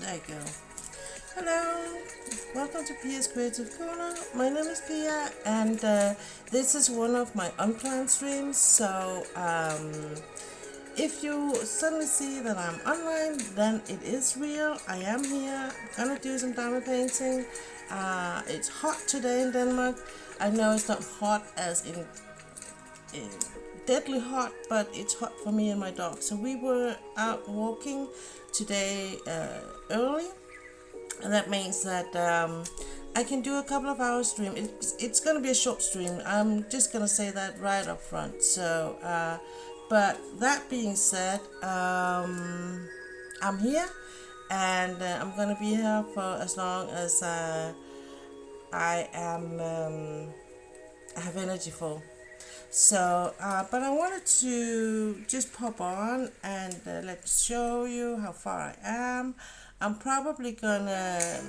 There you go. Hello, welcome to Pia's Creative Corner. My name is Pia, and this is one of my unplanned streams. So if you suddenly see that I'm online, then it is real. I am here. I'm gonna do some diamond painting. It's hot today in Denmark. I know it's not hot as in deadly hot, but it's hot for me and my dog. So we were out walking today early, and that means that I can do a couple of hours stream. It's gonna be a short stream. I'm just gonna say that right up front. So but that being said, I'm here, and I'm gonna be here for as long as I have energy for. So, but I wanted to just pop on and let's show you how far I am. I'm probably gonna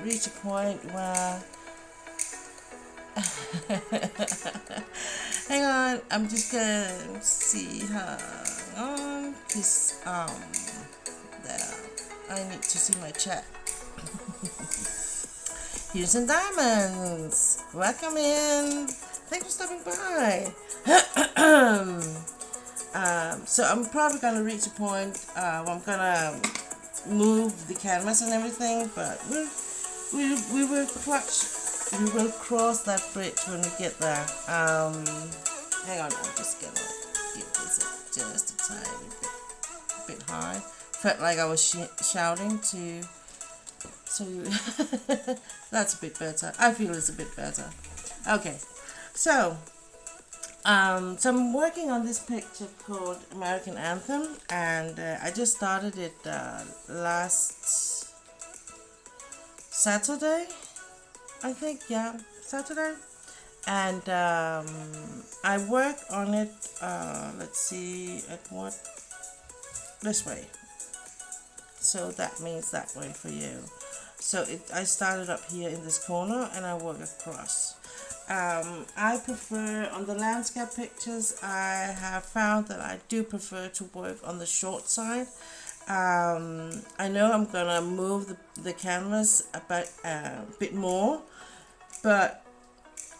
reach a point where hang on, I'm just gonna see how on this there. I need to see my chat. Here's some diamonds. Welcome in. Thanks for stopping by. So I'm probably gonna reach a point where I'm gonna move the canvas and everything, but we will cross that bridge when we get there. Hang on, I'm just gonna give this just a tiny bit high. Felt like I was shouting to. So that's a bit better. I feel it's a bit better. Okay. So I'm working on this picture called American Anthem, and I just started it last Saturday, I think, yeah, Saturday, and I worked on it, let's see, at what, this way, so that means that way for you. So I started up here in this corner, and I work across. I prefer, on the landscape pictures, I have found that I do prefer to work on the short side. I know I'm gonna move the canvas a bit more, but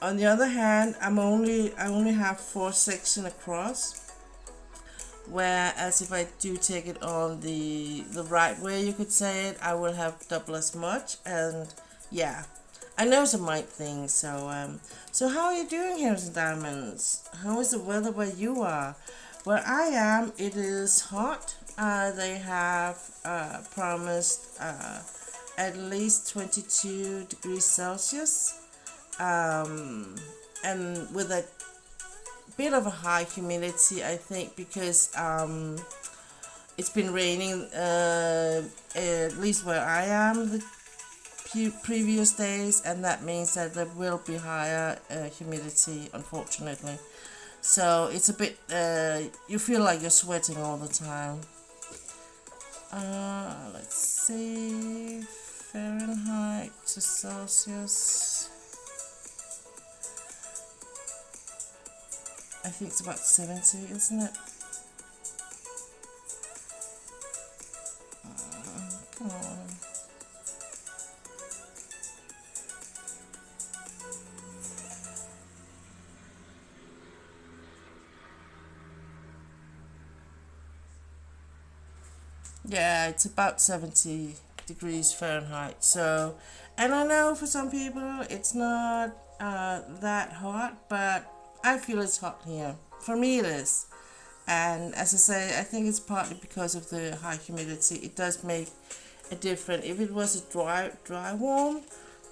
on the other hand, I only have 4 sections across, whereas if I do take it on the right way, you could say it, I will have double as much. And yeah, I know it's a mic thing. So how are you doing, Heroes and Diamonds? How is the weather where you are? Where I am, it is hot. They have promised at least 22 degrees Celsius, and with a bit of a high humidity, I think, because it's been raining at least where I am the previous days, and that means that there will be higher humidity, unfortunately. So it's a bit you feel like you're sweating all the time. Let's see, Fahrenheit to Celsius, I think it's about 70, isn't it? Come on. Yeah, it's about 70 degrees Fahrenheit. So, and I know for some people it's not that hot, but I feel it's hot here. For me it is. And as I say, I think it's partly because of the high humidity. It does make a difference. If it was a dry warm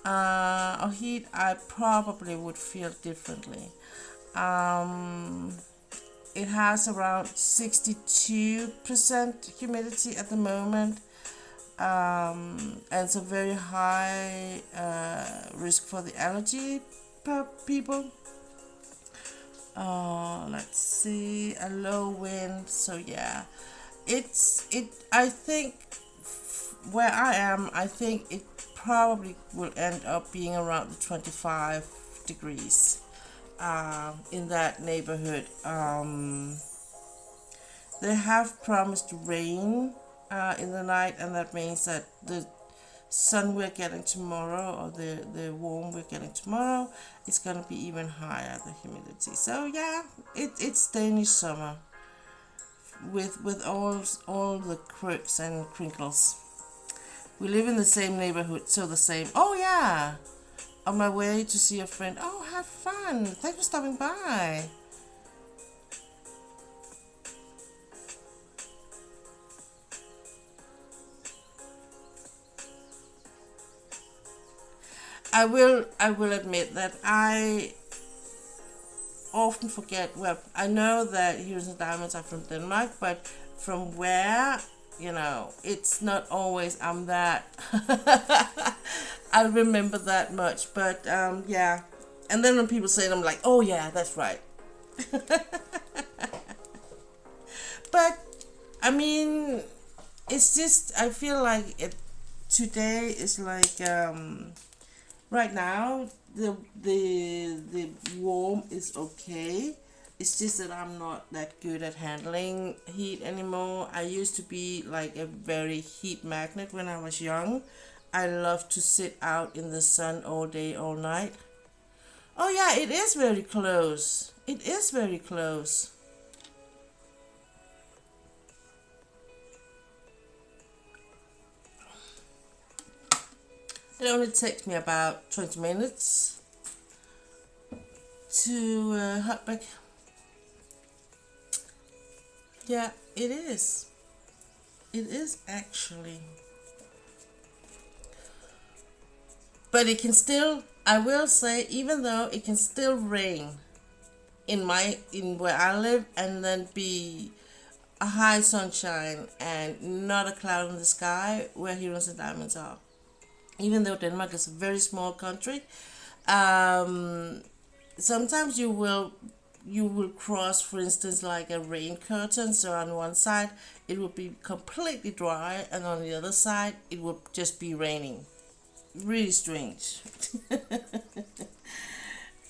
or heat, I probably would feel differently. It has around 62% humidity at the moment, and it's a very high risk for the allergy people. Let's see, a low wind. So yeah, I think where I am, I think it probably will end up being around the 25 degrees. In that neighborhood. They have promised rain in the night, and that means that the sun we're getting tomorrow, or the warm we're getting tomorrow, is going to be even higher, the humidity. So yeah, it's Danish summer with all the quirks and crinkles. We live in the same neighborhood, so the same. Oh yeah, on my way to see a friend. Oh, have fun. Thanks for stopping by. I will admit that I often forget. Well, I know that Heroes and Diamonds are from Denmark, but from where, it's not always I'm that. I remember that much, but yeah. And then when people say it, I'm like, oh yeah, that's right. But I mean, it's just I feel like today is like right now the warm is okay. It's just that I'm not that good at handling heat anymore. I used to be like a very heat magnet when I was young. I love to sit out in the sun all day, all night. Oh yeah, it is very close. It is very close. It only takes me about 20 minutes to Hutbeck. Yeah, it is. It is actually. But it can still, I will say, even though it can still rain in where I live, and then be a high sunshine and not a cloud in the sky where Heroes and Diamonds are. Even though Denmark is a very small country, um, sometimes you will cross, for instance, like a rain curtain. So on one side it will be completely dry, and on the other side it will just be raining. Really strange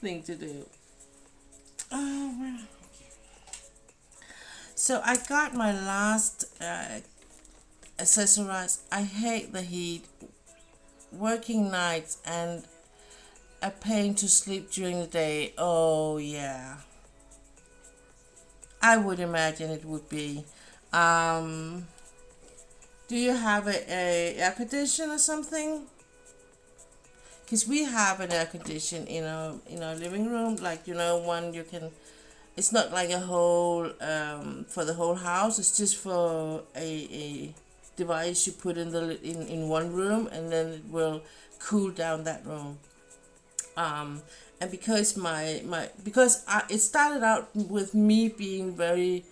thing to do. Oh, so I got my last accessorized. I hate the heat, working nights, and a pain to sleep during the day. Oh yeah, I would imagine it would be. Um, do you have a air condition or something? Because we have an air condition in our living room, like one you can. It's not like a whole for the whole house. It's just for a device you put in one room, and then it will cool down that room. And because it started out with me being very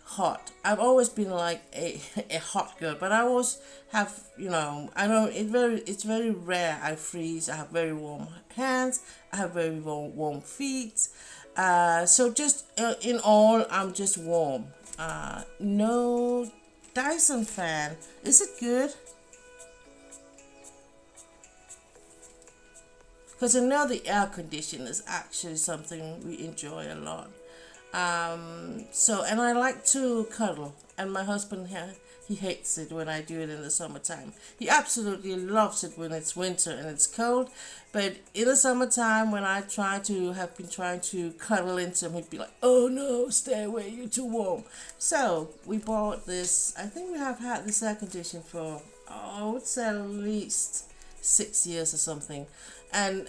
hot. I've always been like a hot girl, but I always have, I don't. It's very rare I freeze. I have very warm hands. I have very warm feet. So just in all, I'm just warm. No Dyson fan. Is it good? Because I know the air conditioner is actually something we enjoy a lot. So, and I like to cuddle, and my husband here, he hates it when I do it in the summertime. He absolutely loves it when it's winter and it's cold, but in the summertime when I have been trying to cuddle into him, he'd be like, "Oh no, stay away, you're too warm." So we bought this. I think we have had this air conditioner for I would say at least 6 years or something, and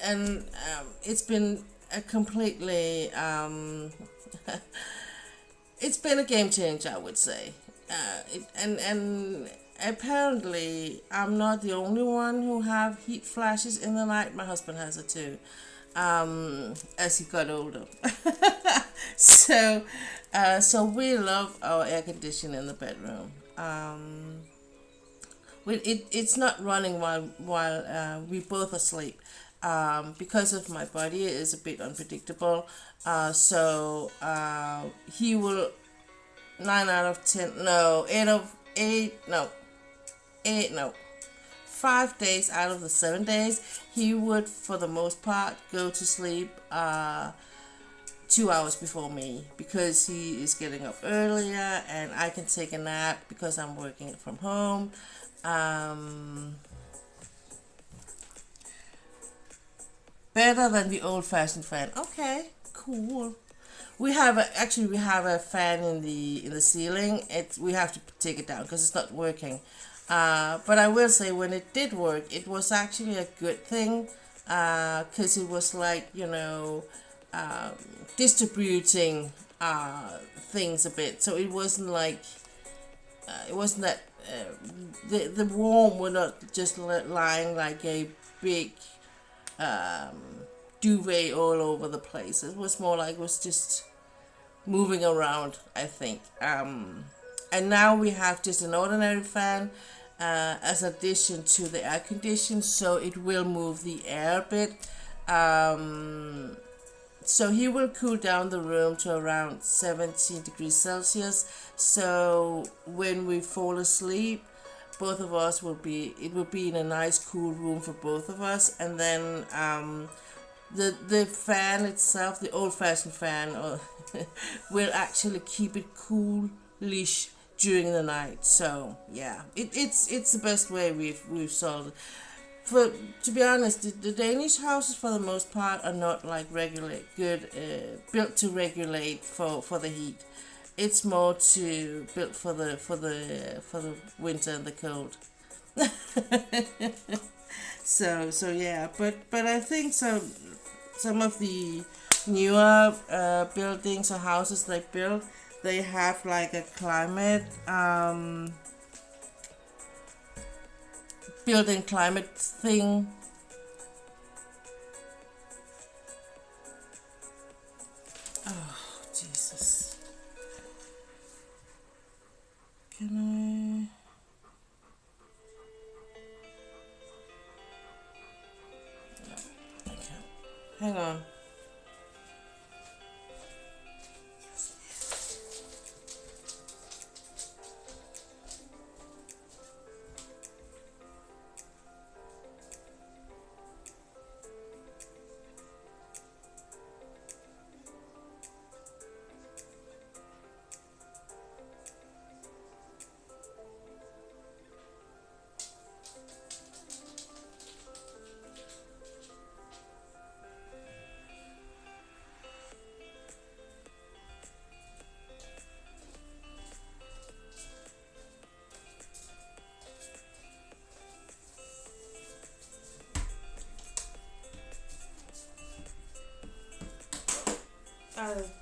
it's been a completely it's been a game changer, I would say. And apparently I'm not the only one who have heat flashes in the night. My husband has it too, as he got older. so so we love our air conditioner in the bedroom. It's not running while we both asleep, because of my body is a bit unpredictable. So he will 9 out of 10, no, 8 of 8, no, 8, no, 5 days out of the 7 days he would, for the most part, go to sleep 2 hours before me because he is getting up earlier and I can take a nap because I'm working from home. Better than the old-fashioned fan. Okay, cool. We have a fan in the ceiling. We have to take it down because it's not working. But I will say when it did work, it was actually a good thing because it was like um, distributing things a bit. So it wasn't like it wasn't that the worm were not just lying like a big um, duvet all over the place. It was more like it was just moving around, I think. And now we have just an ordinary fan as addition to the air condition, so it will move the air a bit. So he will cool down the room to around 17 degrees Celsius. So when we fall asleep, both of us it will be in a nice cool room for both of us. And then the fan itself, the old-fashioned fan, will actually keep it coolish during the night. So yeah, it's the best way we've solved it. To be honest, the Danish houses for the most part are not like built to regulate for the heat. It's more to built for the winter and the cold. So yeah, but I think some of the newer buildings or houses they build, they have like a climate building climate thing. Oh Jesus! Can I? No, I can't. Hang on.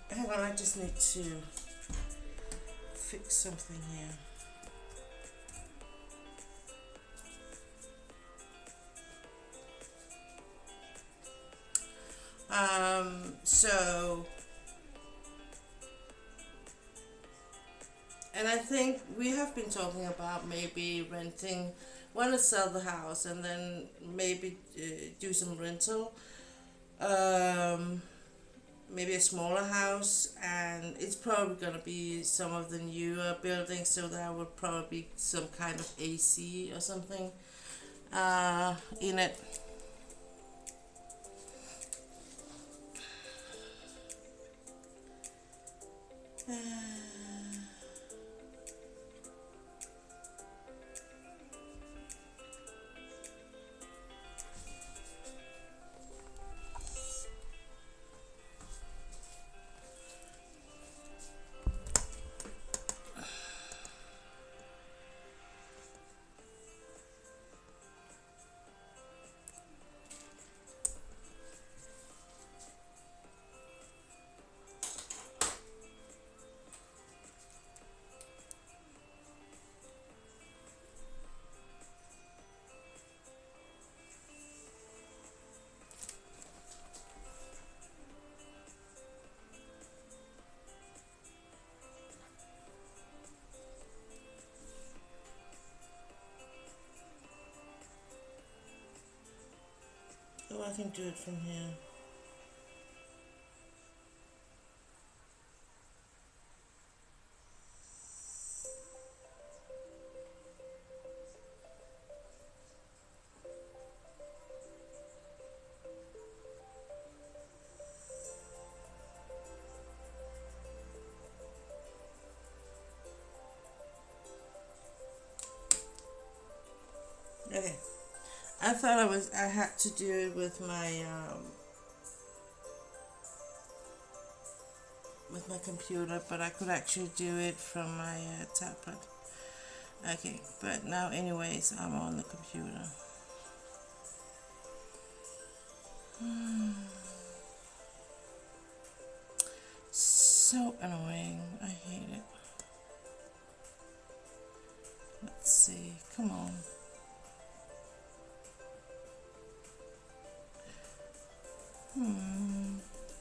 Hang on, I just need to fix something here. So, and I think we have been talking about maybe renting, want to sell the house and then maybe do some rental. Maybe a smaller house, and it's probably going to be some of the newer buildings, so there would probably be some kind of AC or something in it. Oh, I can do it from here. I thought I had to do it with my computer, but I could actually do it from my tablet. Okay, but now anyways, I'm on the computer. So annoying. I hate it. Let's see. Come on.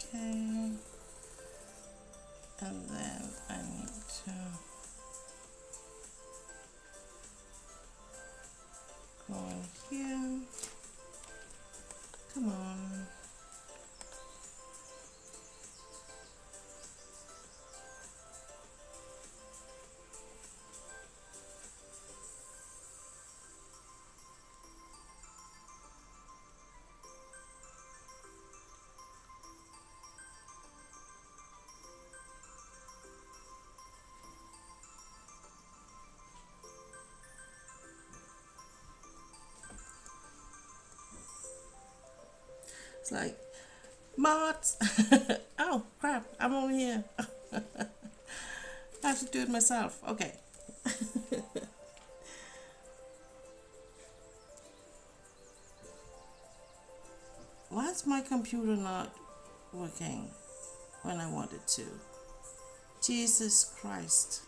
Okay. And then I need to go in here. Come on. It's like, mods. Oh crap, I'm over here. I have to do it myself. Okay. Why is my computer not working when I want it to? Jesus Christ.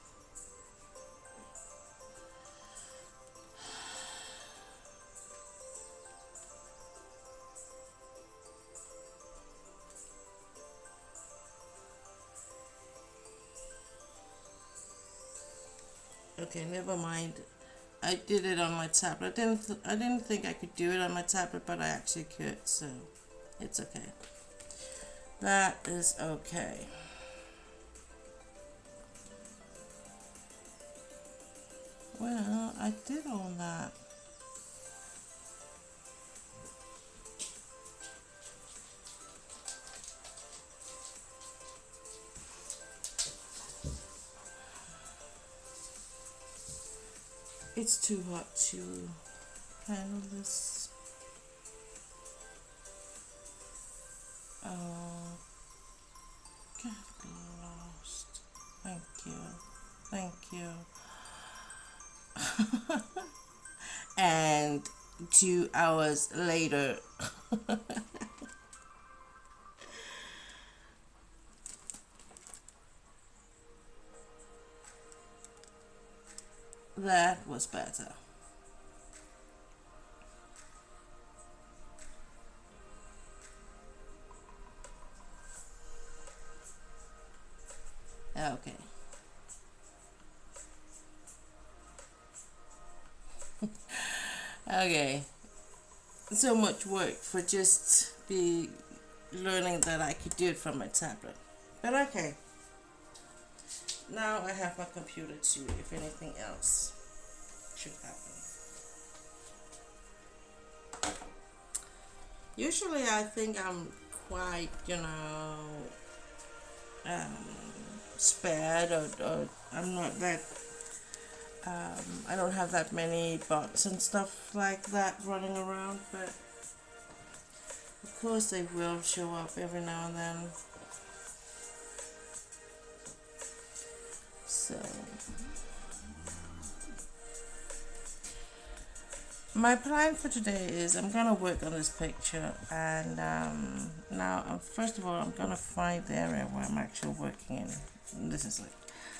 Okay, never mind. I did it on my tablet. I didn't think I could do it on my tablet, but I actually could, so it's okay. That is okay. Well, I did all that. It's too hot to handle this. Oh, get lost. Thank you. Thank you. And 2 hours later. That was better. Okay. Okay. So much work for just be learning that I could do it from my tablet. But okay. Now I have my computer too, if anything else should happen. Usually I think I'm quite, spared, or I'm not that, I don't have that many bots and stuff like that running around, but of course they will show up every now and then. So my plan for today is I'm gonna work on this picture, and now first of all I'm gonna find the area where I'm actually working in. And this is it.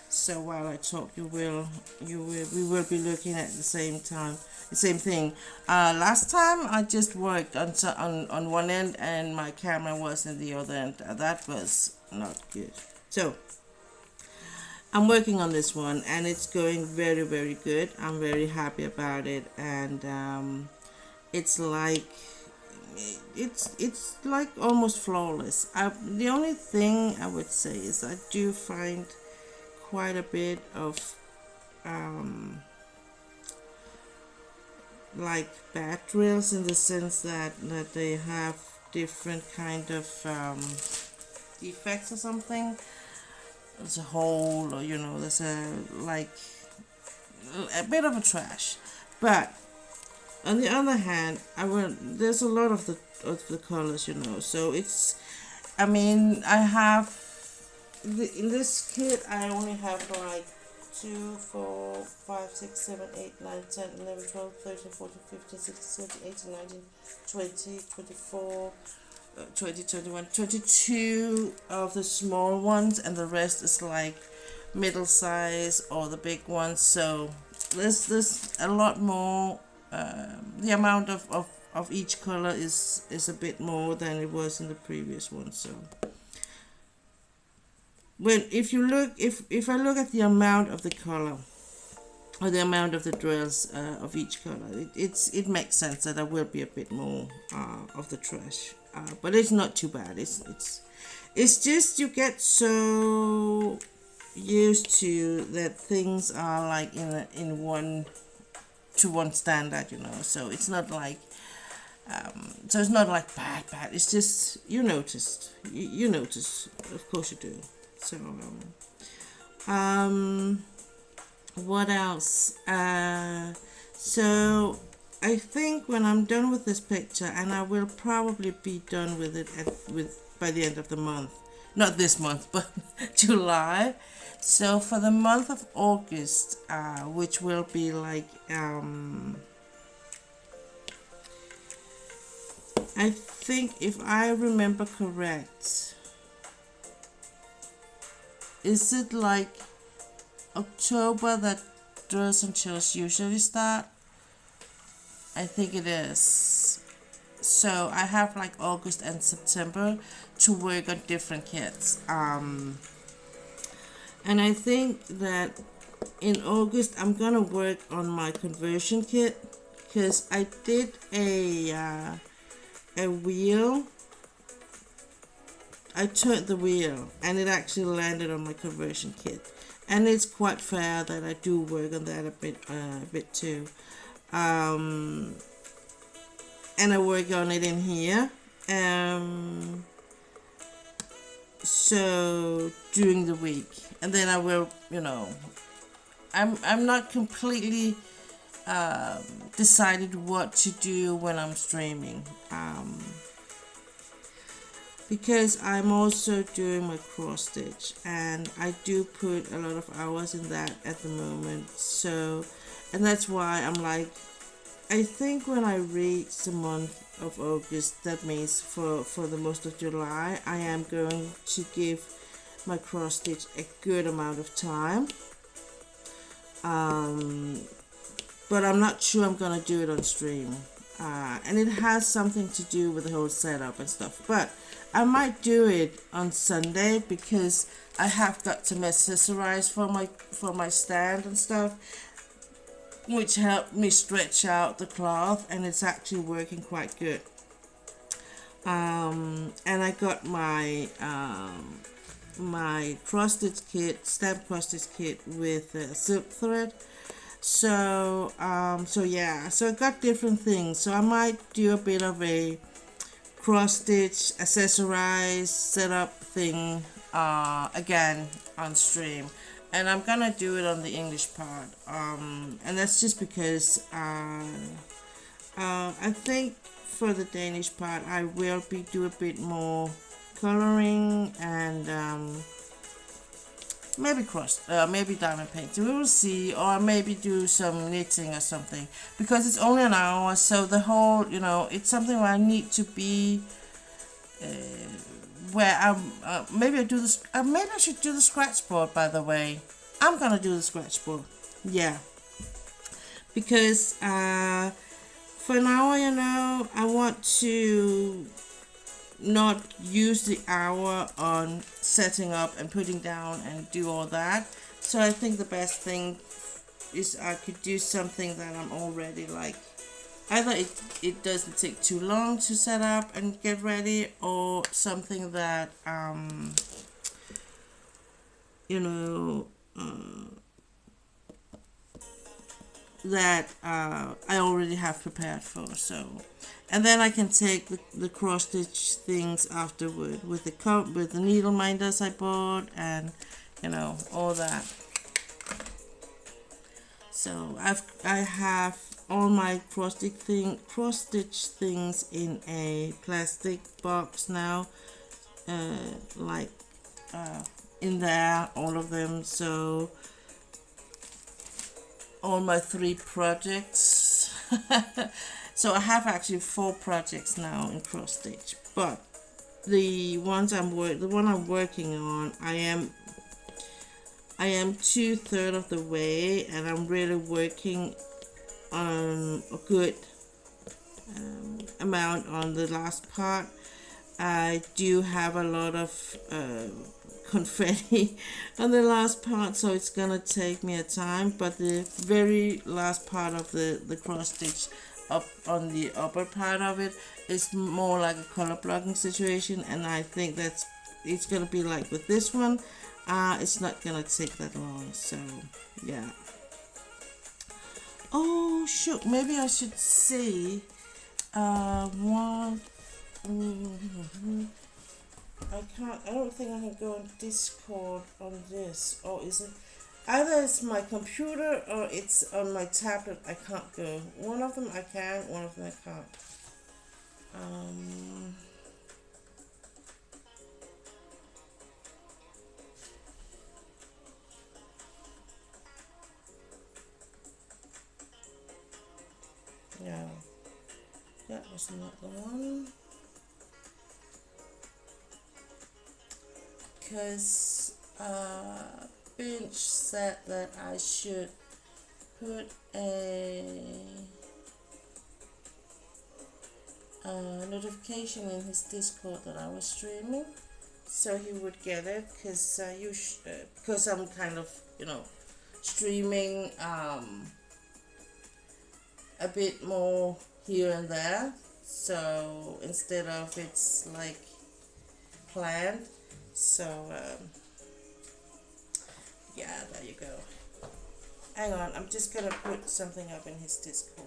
So while I talk, we will be looking at the same time, the same thing. Last time I just worked on one end and my camera was in the other end. That was not good. So I'm working on this one and it's going very, very good. I'm very happy about it, and it's like almost flawless. The only thing I would say is I do find quite a bit of like bad drills, in the sense that they have different kind of defects or something. There's a hole, or there's a bit of a trash, but On the other hand, there's a lot of the colors, you know. So it's, I mean, I have in this kit I only have like 2, 4, 5, 6, 7, 8, 9, 10, 11, 12, 13, 14, 15, 16, 17, 18, 19, 20, 24, 20, 21, 22 of the small ones, and the rest is like middle size or the big ones. So there's a lot more. The amount of each color is a bit more than it was in the previous one. So if I look at the amount of the color or the amount of the drills of each color, it makes sense that there will be a bit more of the trash, but it's not too bad. It's just you get so used to that things are like in one to one standard, you know. So it's not like bad. It's just you noticed. You notice, of course you do. So what else? So I think when I'm done with this picture, and I will probably be done with it by the end of the month. Not this month, but July. So for the month of August, which will be like, I think if I remember correct, is it like October that drills and chills usually start? I think it is. So I have like August and September to work on different kits. And I think that in August I'm gonna work on my conversion kit, because I did a wheel. I turned the wheel and it actually landed on my conversion kit, and it's quite fair that I do work on that a bit too. And I work on it in here. So during the week, and then I will, you know, I'm not completely decided what to do when I'm streaming, because I'm also doing my cross stitch, and I do put a lot of hours in that at the moment. So, and that's why I'm like, I think when I reach the month of August, that means for the most of July, I am going to give my cross stitch a good amount of time. But I'm not sure I'm gonna do it on stream, and it has something to do with the whole setup and stuff. But I might do it on Sunday, because I have got some accessories for my stand and stuff, which helped me stretch out the cloth, and it's actually working quite good. And I got my my cross stitch kit, stamp cross stitch kit with silk thread. So yeah, so I got different things. So I might do a bit of a cross stitch accessorize setup thing again on stream, and I'm gonna do it on the English part, and that's just because I think for the Danish part I will do a bit more coloring and maybe diamond painting, we will see, or maybe do some knitting or something, because it's only an hour. So the whole, you know, it's something where I need to be where I'm maybe I should do the scratch board. By the way, I'm gonna do the scratch board, yeah, because for now, you know, I want to not use the hour on setting up and putting down and do all that. So I think the best thing is I could do something that I'm already like, either it doesn't take too long to set up and get ready, or something that you know, that I already have prepared for. So, and then I can take the cross stitch things afterward with the needle minders I bought, and you know, all that. So I have all my cross stitch things in a plastic box now, like in there, all of them. So all my 3 projects. So I have actually 4 projects now in cross stitch, but the one I'm working on, I am 2/3 of the way, and I'm really working on a good amount on the last part. I do have a lot of confetti on the last part, so it's gonna take me a time, but the very last part of the cross stitch up on the upper part of it is more like a color blocking situation, and I think it's gonna be like with this one. It's not gonna take that long, so yeah. Oh shoot, maybe I should see one. I don't think I can go on Discord on this. Or is it? Either it's my computer or it's on my tablet. I can't go. One of them I can, one of them I can't. No, that was not the one. Because Bench said that I should put a notification in his Discord that I was streaming, so he would get it. Because I'm kind of streaming a bit more here and there. So instead of it's like planned. So yeah, there you go. Hang on, I'm just gonna put something up in his Discord.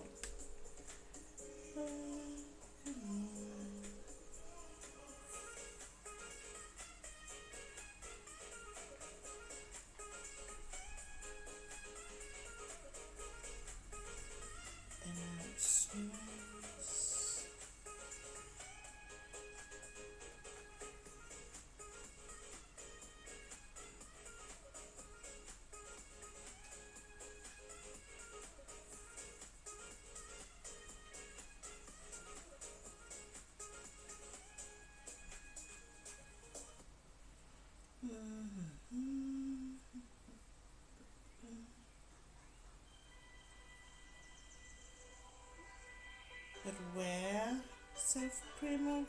But where? Self Primo?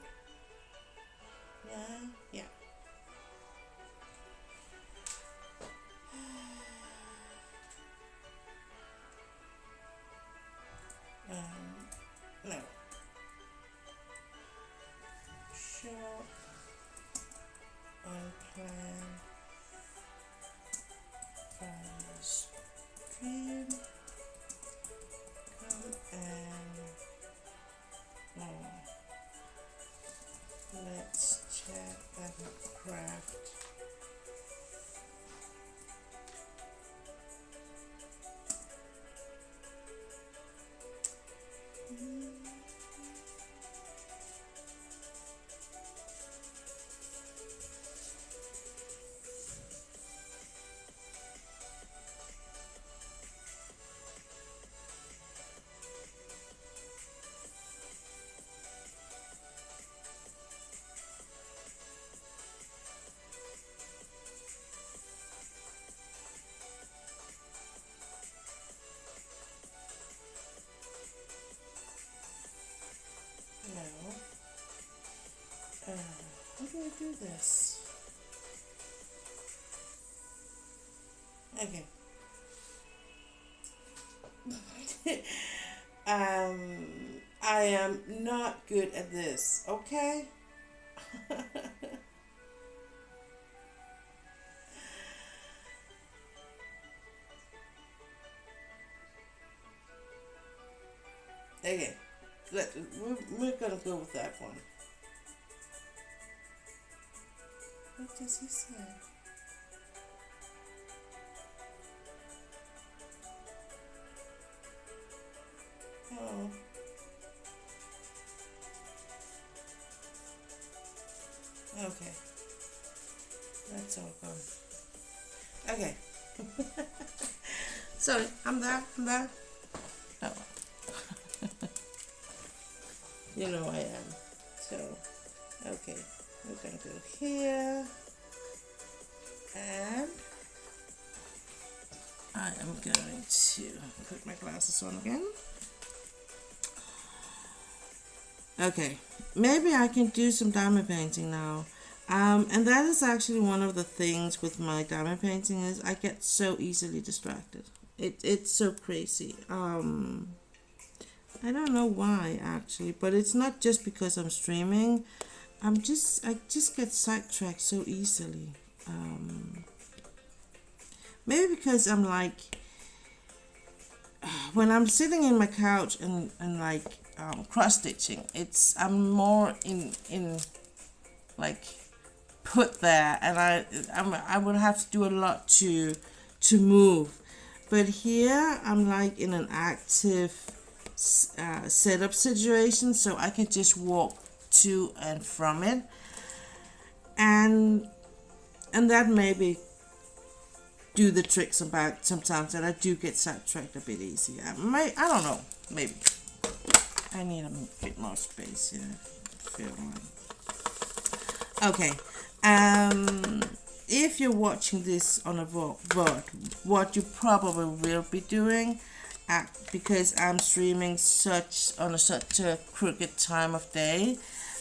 Yeah. No. Short, unplanned, fast stream, come and let's chat and craft. How do I do this? Okay. I am not good at this, okay? Okay, we're gonna go with that one. What does he say? Oh, okay. That's all gone. Okay. Sorry, I'm there. I'm there. Oh, you know I am. So, okay. We're going to go here. And I am going to put my glasses on again. Okay, maybe I can do some diamond painting now. And that is actually one of the things with my diamond painting is I get so easily distracted. It's so crazy. I don't know why actually, but it's not just because I'm streaming. I just get sidetracked so easily. Maybe because I'm like when I'm sitting in my couch and like cross stitching, I'm more in like put there, and I would have to do a lot to move. But here I'm like in an active setup situation, so I can just walk to and from it, and that maybe do the tricks about sometimes that I do get sidetracked a bit easy. I don't know, maybe I need a bit more space here. Feel like. Okay. If you're watching this on a VOD, what you probably will be doing, because I'm streaming such a crooked time of day,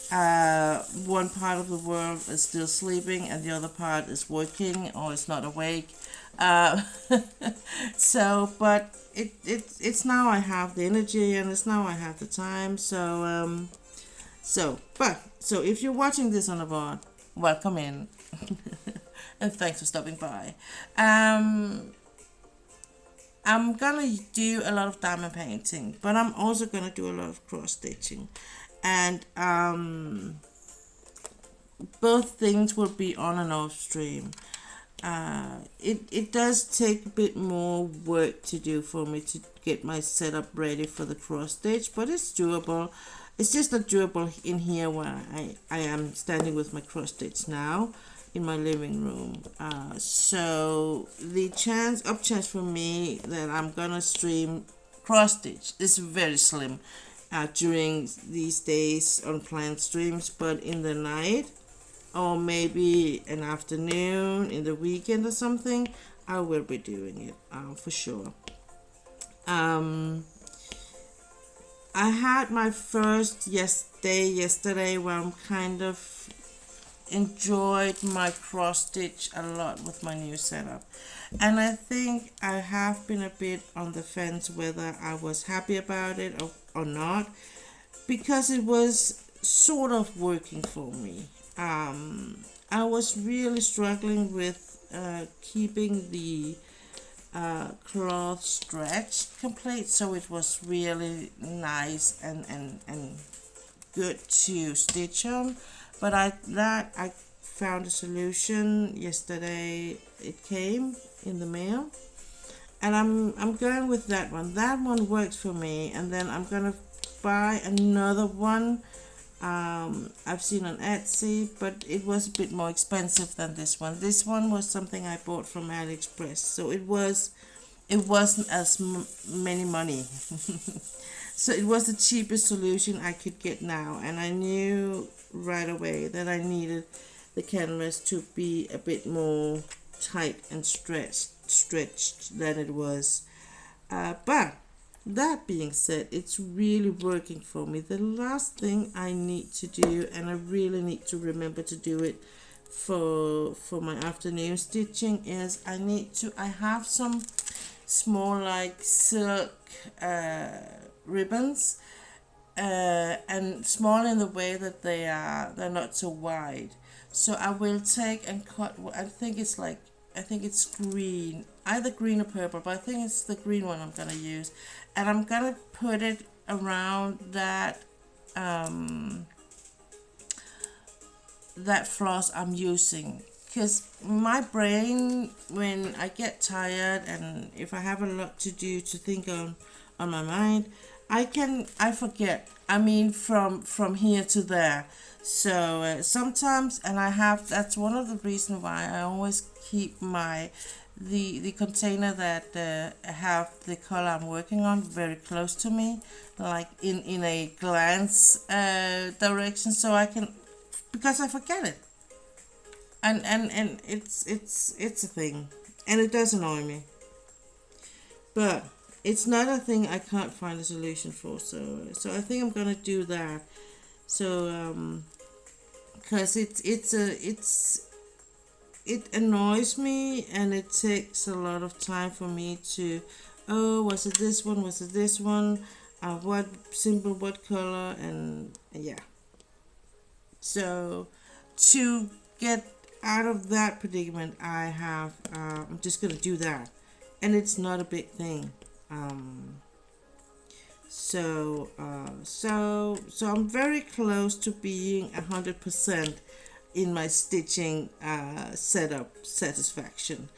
one part of the world is still sleeping and the other part is working or is not awake. So, but it's now I have the energy and it's now I have the time. So, so if you're watching this on a VOD, welcome in. And thanks for stopping by. I'm gonna do a lot of diamond painting, but I'm also gonna do a lot of cross stitching, and both things will be on and off stream. It does take a bit more work to do for me to get my setup ready for the cross stitch, but it's doable. It's just not doable in here where I am standing with my cross stitch now in my living room. So the chance for me that I'm gonna stream cross stitch is very slim during these days unplanned streams, but in the night or maybe an afternoon in the weekend or something, I will be doing it for sure. I had my first day yesterday where I'm kind of enjoyed my cross stitch a lot with my new setup, and I think I have been a bit on the fence whether I was happy about it or not, because it was sort of working for me. I was really struggling with keeping the cloth stretched complete, so it was really nice and good to stitch on. But I found a solution yesterday. It came in the mail, and I'm going with that one. That one works for me, and then I'm gonna buy another one. I've seen on Etsy, but it was a bit more expensive than this one. This one was something I bought from AliExpress, so it wasn't as many money. So it was the cheapest solution I could get now, and I knew right away that I needed the canvas to be a bit more tight and stretched than it was. But that being said, it's really working for me. The last thing I need to do, and I really need to remember to do it for my afternoon stitching, is I have some small like silk ribbons, and small in the way that they're not so wide. So I will take and cut. I think it's green, either green or purple, but I think it's the green one I'm gonna use, and I'm gonna put it around that that floss I'm using, because my brain, when I get tired and if I have a lot to do to think on my mind, I forget. I mean, from here to there. So sometimes, and I have. That's one of the reasons why I always keep the container that have the color I'm working on very close to me, like in a glance direction, so I can, because I forget it, and it's a thing, and it does annoy me. But it's not a thing I can't find a solution for. So I think I'm gonna do that. So because it annoys me, and it takes a lot of time for me to, oh, was it this one, was it this one, what symbol, what color, and yeah. So to get out of that predicament, I'm just gonna do that, and it's not a big thing. So I'm very close to being 100% in my stitching setup satisfaction.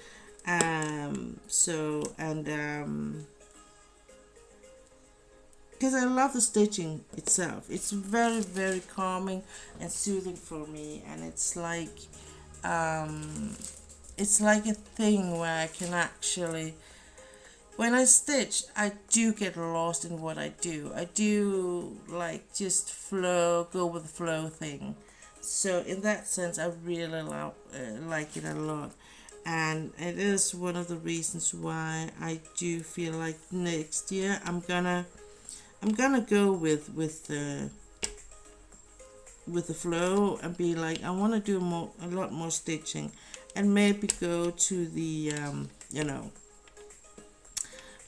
So and because I love the stitching itself, it's very, very calming and soothing for me, and it's like a thing where I can actually, when I stitch, I do get lost in what I do. I do like just flow, go with the flow thing. So in that sense, I really like it a lot, and it is one of the reasons why I do feel like next year I'm gonna go with the flow and be like, I want to do a lot more stitching, and maybe go to the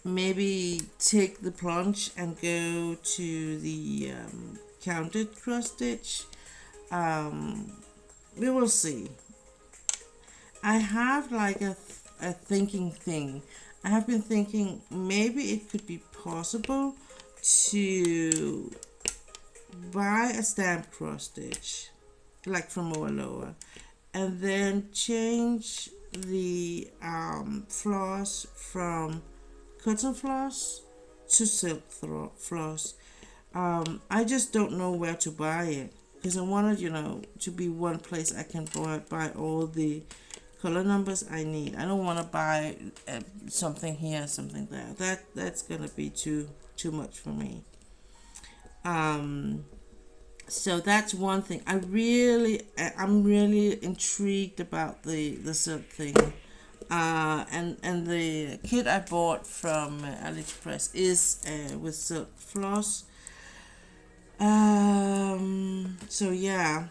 maybe take the plunge and go to the counted cross stitch. We will see. I have like a thinking thing. I have been thinking maybe it could be possible to buy a stamp cross stitch, like from Lower, and then change the floss from cotton floss to silk floss. I just don't know where to buy it, because I wanted, to be one place I can buy all the color numbers I need. I don't want to buy something here, something there. That's gonna be too much for me. So that's one thing. I'm really intrigued about the silk thing. And the kit I bought from AliExpress is with silk floss. So yeah.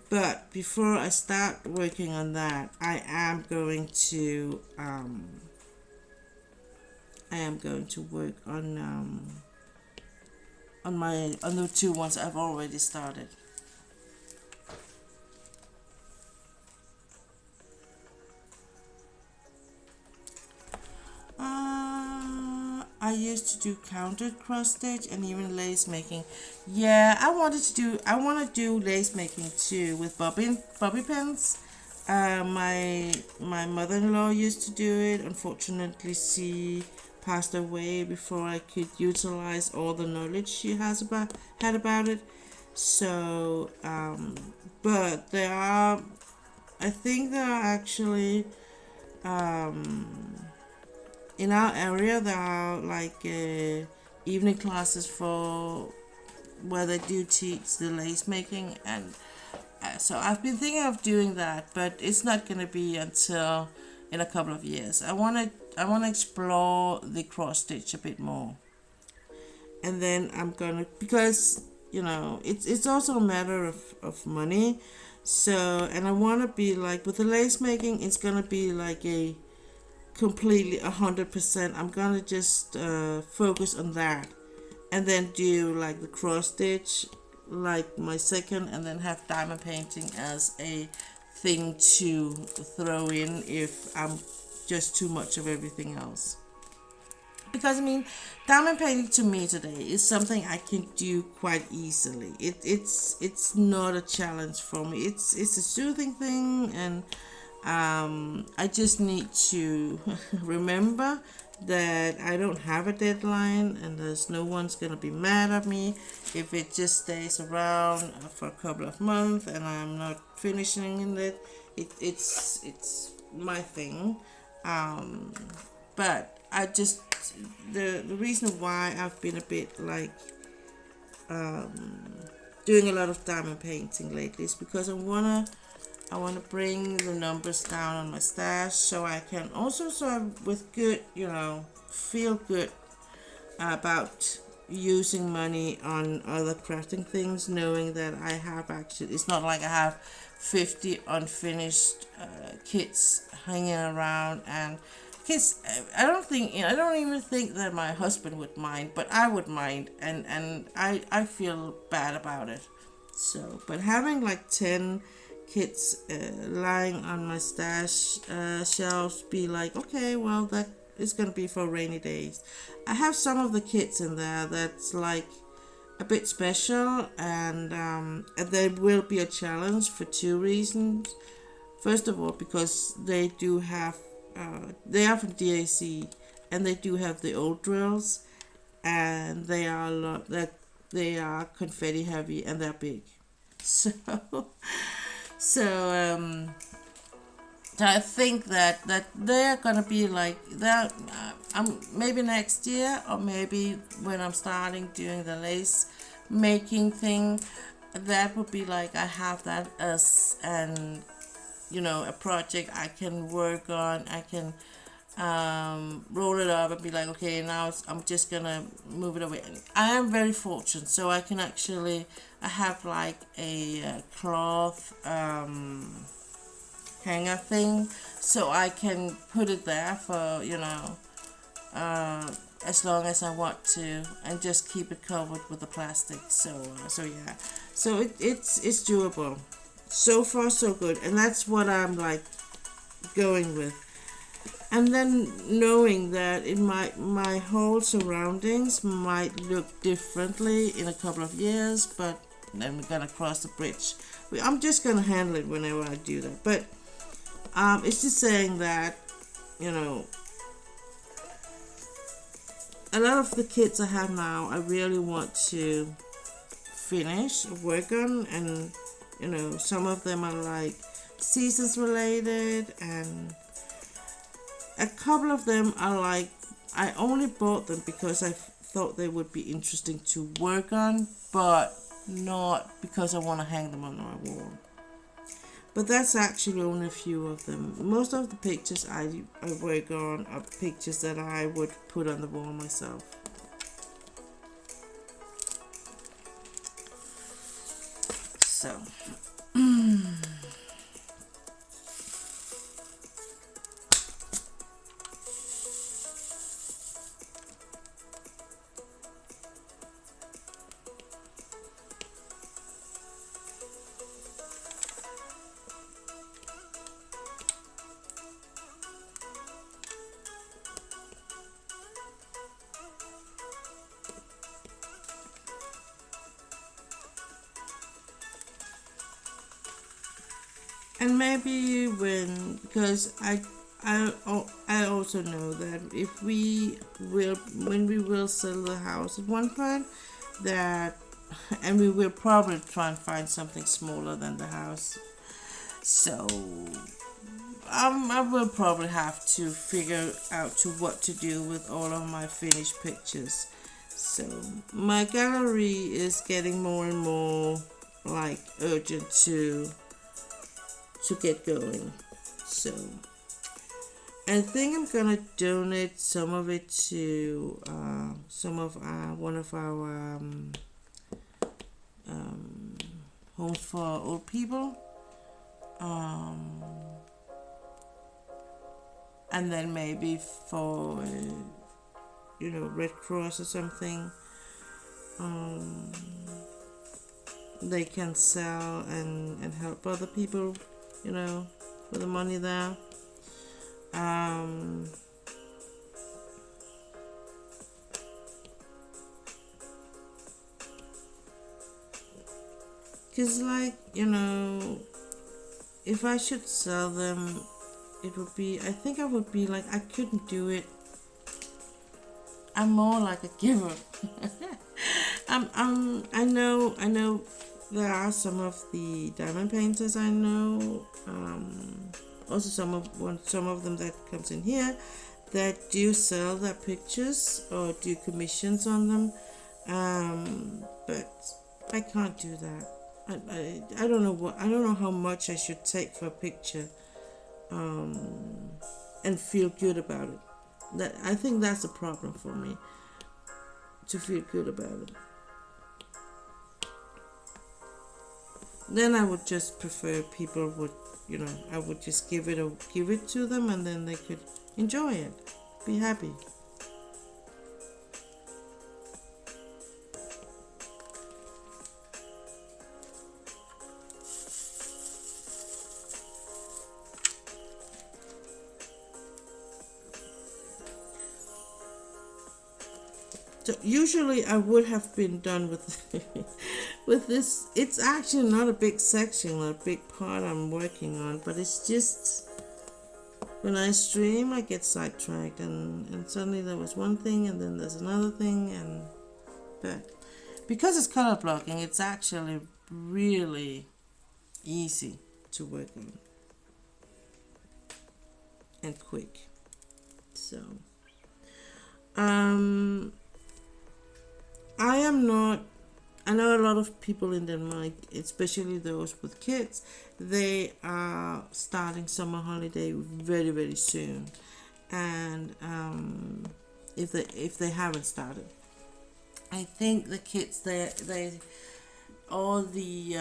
But before I start working on that, I am going to work on the two ones I've already started. I used to do counted cross stitch and even lace making. Yeah, I want to do lace making too with bobby pins. My mother-in-law used to do it. Unfortunately, she passed away before I could utilize all the knowledge she had about it. So, but I think there are actually, in our area, there are like evening classes for where they do teach the lace making, and so I've been thinking of doing that, but it's not going to be until in a couple of years. I want to explore the cross stitch a bit more, and then I'm gonna, because it's also a matter of money. So, and I want to be like, with the lace making, it's gonna be like a completely 100%. I'm gonna just focus on that, and then do like the cross stitch like my second, and then have diamond painting as a thing to throw in if I'm just too much of everything else. Because I mean, diamond painting to me today is something I can do quite easily. It's not a challenge for me. It's a soothing thing, and I just need to remember that I don't have a deadline and there's no one's gonna be mad at me if it just stays around for a couple of months and I'm not finishing it. It's my thing. But I just the reason why I've been a bit like doing a lot of diamond painting lately is because I wanna bring the numbers down on my stash so I can also with good, feel good about using money on other crafting things, knowing that I have actually, it's not like I have 50 unfinished kits hanging around and kids. I don't even think that my husband would mind, but I would mind, and I feel bad about it. So, but having like 10 kits lying on my stash shelves, be like, okay, well, that is gonna be for rainy days. I have some of the kits in there that's like a bit special, and there will be a challenge for two reasons. First of all, because they do have they are from DAC, and they do have the old drills, and they are a lot that they are confetti heavy and they're big. So so I think that they're gonna be like that. Maybe next year, or maybe when I'm starting doing the lace making thing, that would be like I have that as an a project I can work on. I can roll it up and be like, okay, now I'm just gonna move it away. I am very fortunate, so I can actually I have like a cloth hanger thing, so I can put it there for as long as I want to, and just keep it covered with the plastic. So yeah, so it's doable. So far so good, and that's what I'm like going with. And then knowing that my whole surroundings might look differently in a couple of years, but then we're gonna cross the bridge. I'm just gonna handle it whenever I do that. But it's just saying that a lot of the kits I have now, I really want to finish, work on, and some of them are like seasons related, and a couple of them are like I only bought them because I thought they would be interesting to work on, but not because I want to hang them on my wall. But that's actually only a few of them. Most of the pictures I work on are pictures that I would put on the wall myself. So and maybe because I also know that if when we will sell the house at one point, that and we will probably try and find something smaller than the house. So I will probably have to figure out what to do with all of my finished pictures. So my gallery is getting more and more like urgent to get going. So I think I'm gonna donate some of it to one of our homes for old people, and then maybe for Red Cross or something. They can sell and help other people, with the money there. Cause if I should sell them, it would be, I think I would be like, I couldn't do it I'm more like a giver. I know there are some of the diamond painters I know, also some of them that comes in here that do sell their pictures or do commissions on them, but I can't do that. I don't know I don't know how much I should take for a picture, and feel good about it. That I think that's a problem for me, to feel good about it. Then I would just prefer people would, I would just give it to them, and then they could enjoy it, be happy. So usually I would have been done with with this. It's actually not a big section, a big part I'm working on, but it's just when I stream I get sidetracked, and suddenly there was one thing and then there's another thing, but because it's color blocking, it's actually really easy to work on and quick. So I am not. I know a lot of people in Denmark, especially those with kids, they are starting summer holiday very, very soon, and if they haven't started, I think the kids they all the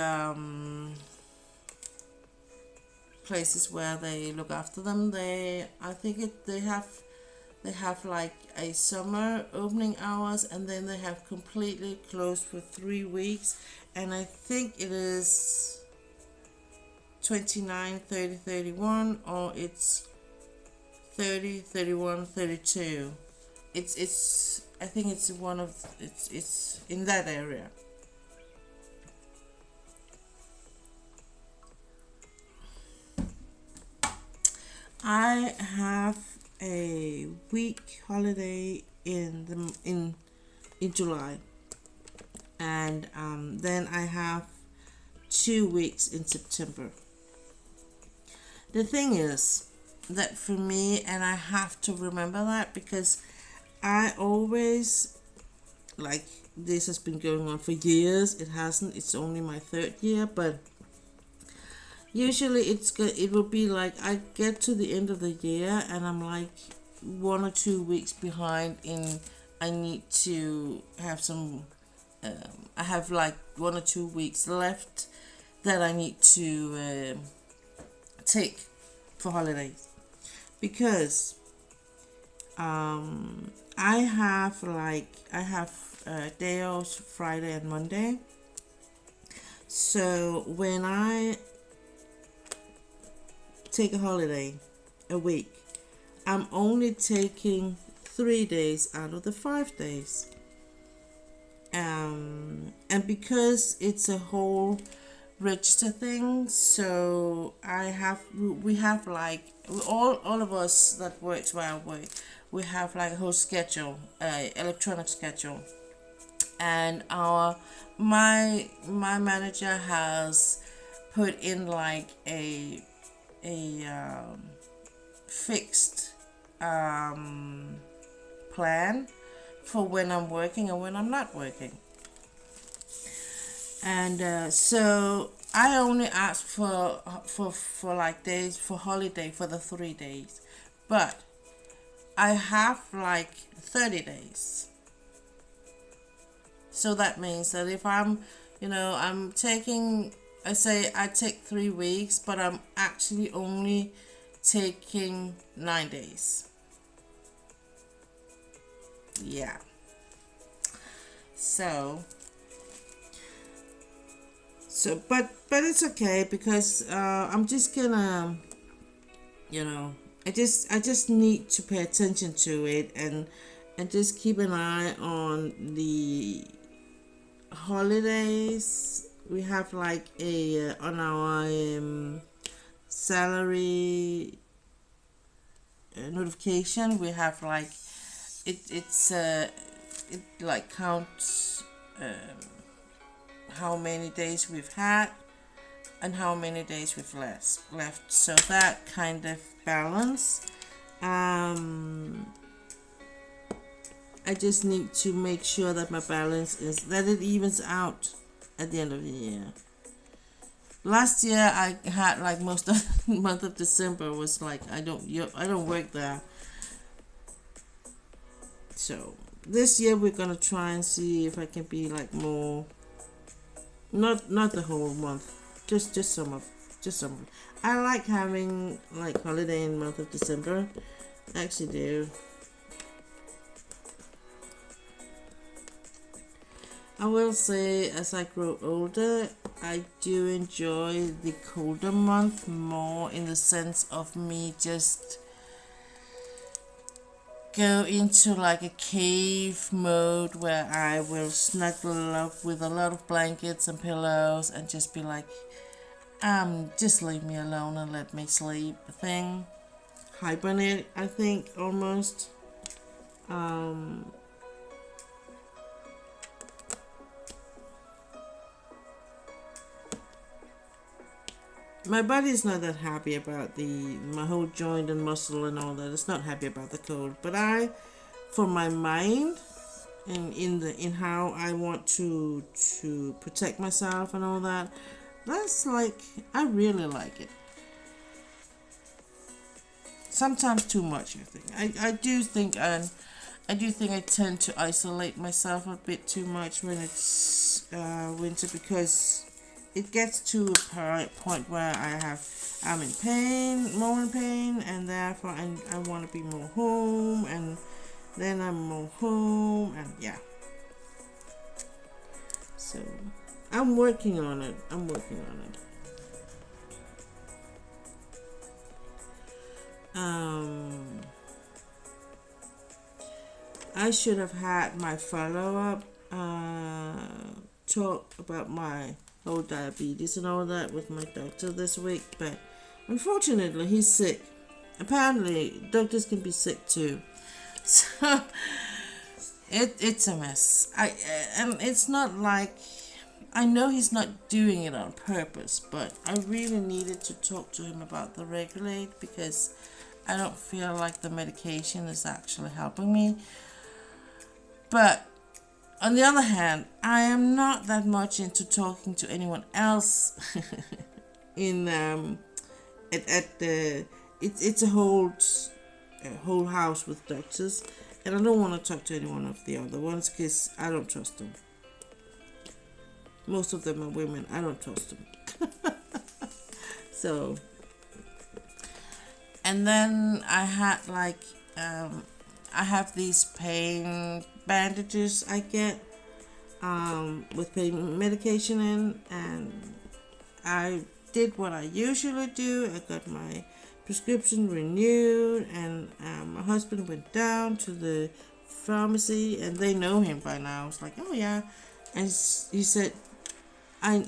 places where they look after them, I think they have like a summer opening hours, and then they have completely closed for 3 weeks, and I think it is 29, 30, 31, or it's 30, 31, 32. It's I think it's one of it's in that area. I have a week holiday in July, and then I have 2 weeks in September. The thing is that for me, and I have to remember that, because I always, like, this has been going on for years. It hasn't. It's only my 3rd year, but usually it will be like I get to the end of the year and I'm like 1 or 2 weeks behind in. I need to have some. I have like 1 or 2 weeks left that I need to take for holidays, because I have day offs Friday and Monday. So when I take a holiday a week, I'm only taking 3 days out of the 5 days. And because it's a whole register thing, so we have like all of us that works where I work, we have like a whole schedule, electronic schedule, and my manager has put in like a fixed plan for when I'm working and when I'm not working. And so I only ask for like days for holiday for the 3 days, but I have like 30 days. So that means that if I'm taking, I say I take 3 weeks, but I'm actually only taking 9 days. Yeah. So but it's okay, because I'm just gonna, I just need to pay attention to it, and just keep an eye on the holidays. We have like a on our salary notification, we have like it like counts how many days we've had and how many days we've left. So that kind of balance. I just need to make sure that my balance is that it evens out at the end of the year. Last year I had like most of the month of December was like I don't work there. So this year we're gonna try and see if I can be like more, not the whole month, just some of. I like having like holiday in the month of December. I actually do. I will say as I grow older, I do enjoy the colder month more in the sense of me just go into like a cave mode where I will snuggle up with a lot of blankets and pillows and just be like, just leave me alone and let me sleep thing. Hibernate, I think, almost. My body is not that happy about my whole joint and muscle and all that. It's not happy about the cold, but for my mind and in how I want to protect myself and all that, that's like I really like it. Sometimes too much, I think. I do think I tend to isolate myself a bit too much when it's winter because it gets to a point where I'm in pain, more in pain, and therefore I want to be more home, and then I'm more home, and yeah. So I'm working on it. I should have had my follow-up talk about my whole diabetes and all that with my doctor this week, but unfortunately he's sick. Apparently doctors can be sick too, so it's a mess. And it's not like I know he's not doing it on purpose, but I really needed to talk to him about the Regulate because I don't feel like the medication is actually helping me. But on the other hand, I am not that much into talking to anyone else in at the it's a whole house with doctors, and I don't want to talk to any one of the other ones because I don't trust them. Most of them are women. I don't trust them. So, and then I had like I have these pain bandages I get with pain medication in, and I did what I usually do. I got my prescription renewed, and my husband went down to the pharmacy, and they know him by now. I was like, oh yeah, and he said, I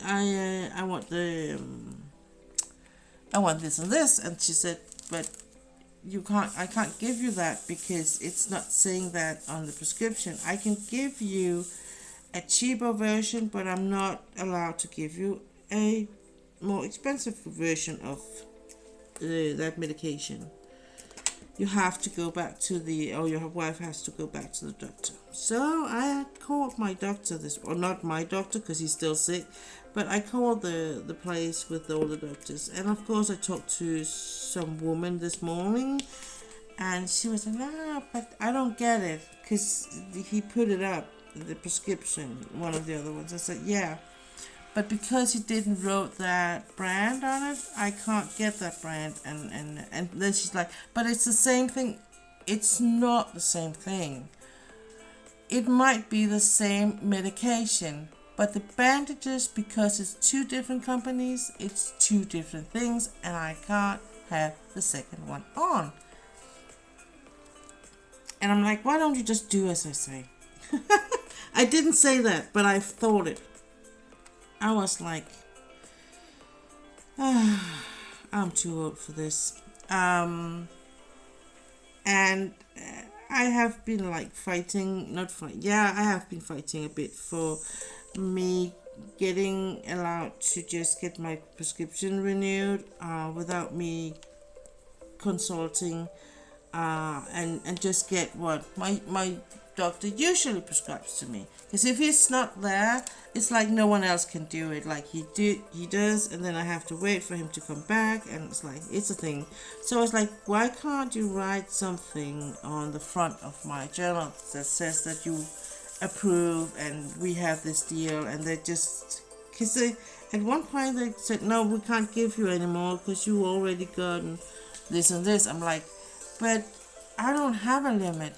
want I want this and this, and she said, but I can't give you that because it's not saying that on the prescription. I can give you a cheaper version, but I'm not allowed to give you a more expensive version of that medication. You have to go back to or your wife has to go back to the doctor. So I called my doctor or not my doctor because he's still sick, but I called the place with all the doctors, and of course I talked to some woman this morning, and she was like, nah, but I don't get it because he put it up, the prescription, one of the other ones. I said, yeah, but because he didn't wrote that brand on it, I can't get that brand. And then she's like, but it's the same thing. It's not the same thing. It might be the same medication, but the bandages, because it's two different companies, it's two different things, and I can't have the second one on. And I'm like, why don't you just do as I say? I didn't say that, but I thought it. I was like, I'm too old for this. And I have been like fighting, not fight. Yeah, I have been fighting a bit for me getting allowed to just get my prescription renewed without me consulting and just get what my doctor usually prescribes to me. Because if he's not there, it's like no one else can do it. Like he does, and then I have to wait for him to come back, and it's like it's a thing. So it's like, why can't you write something on the front of my journal that says that you approve and we have this deal? And they just, because they at one point they said, no, we can't give you anymore because you already gotten this and this. I'm like, but I don't have a limit.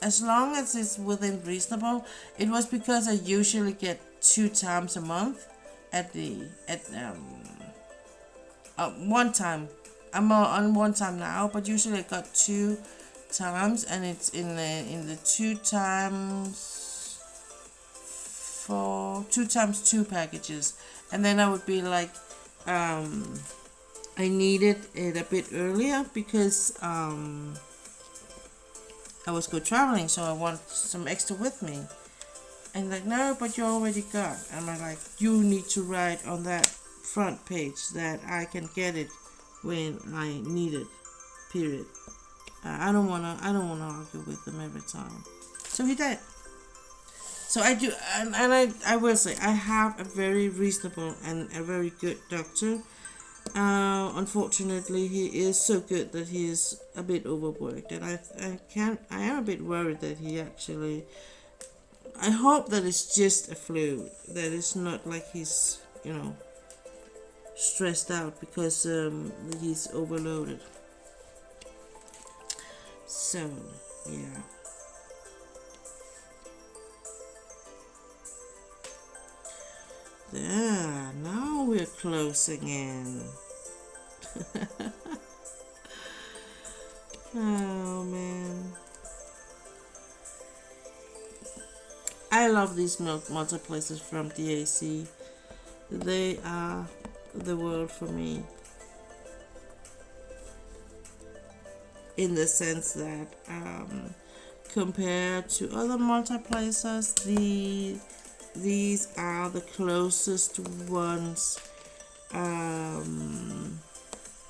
As long as it's within reasonable. It was because I usually get 2 times a month at one time. I'm on 1 time now, but usually I got 2 times, and it's in the 2 times for 2 times 2 packages, and then I would be like, I needed it a bit earlier because I was go traveling, so I want some extra with me. And like, no, but you already got. And I'm like, you need to write on that front page that I can get it when I need it. Period. I don't wanna argue with them every time. So he did. So I do, and I will say I have a very reasonable and a very good doctor. Unfortunately, he is so good that he is a bit overworked, and I am a bit worried that he actually. I hope that it's just a flu, that it's not like he's stressed out because he's overloaded. So yeah. There, now we're closing in. Oh man. I love these multiplexes from DAC. They are the world for me. In the sense that compared to other multiplexers, these are the closest ones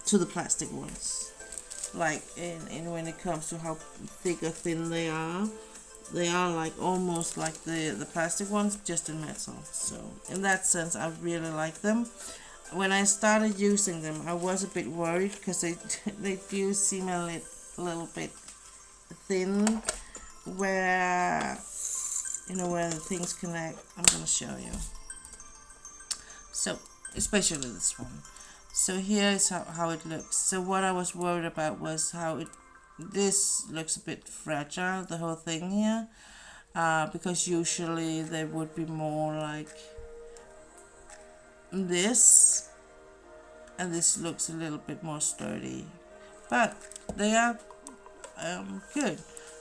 to the plastic ones. Like in when it comes to how thick or thin they are like almost like the plastic ones, just in metal. So in that sense, I really like them. When I started using them, I was a bit worried because they do seem a little bit thin, where where the things connect. I'm gonna show you. So especially this one. So here is how it looks. So what I was worried about was how this looks a bit fragile, the whole thing here, because usually they would be more like this, and this looks a little bit more sturdy, but they are good.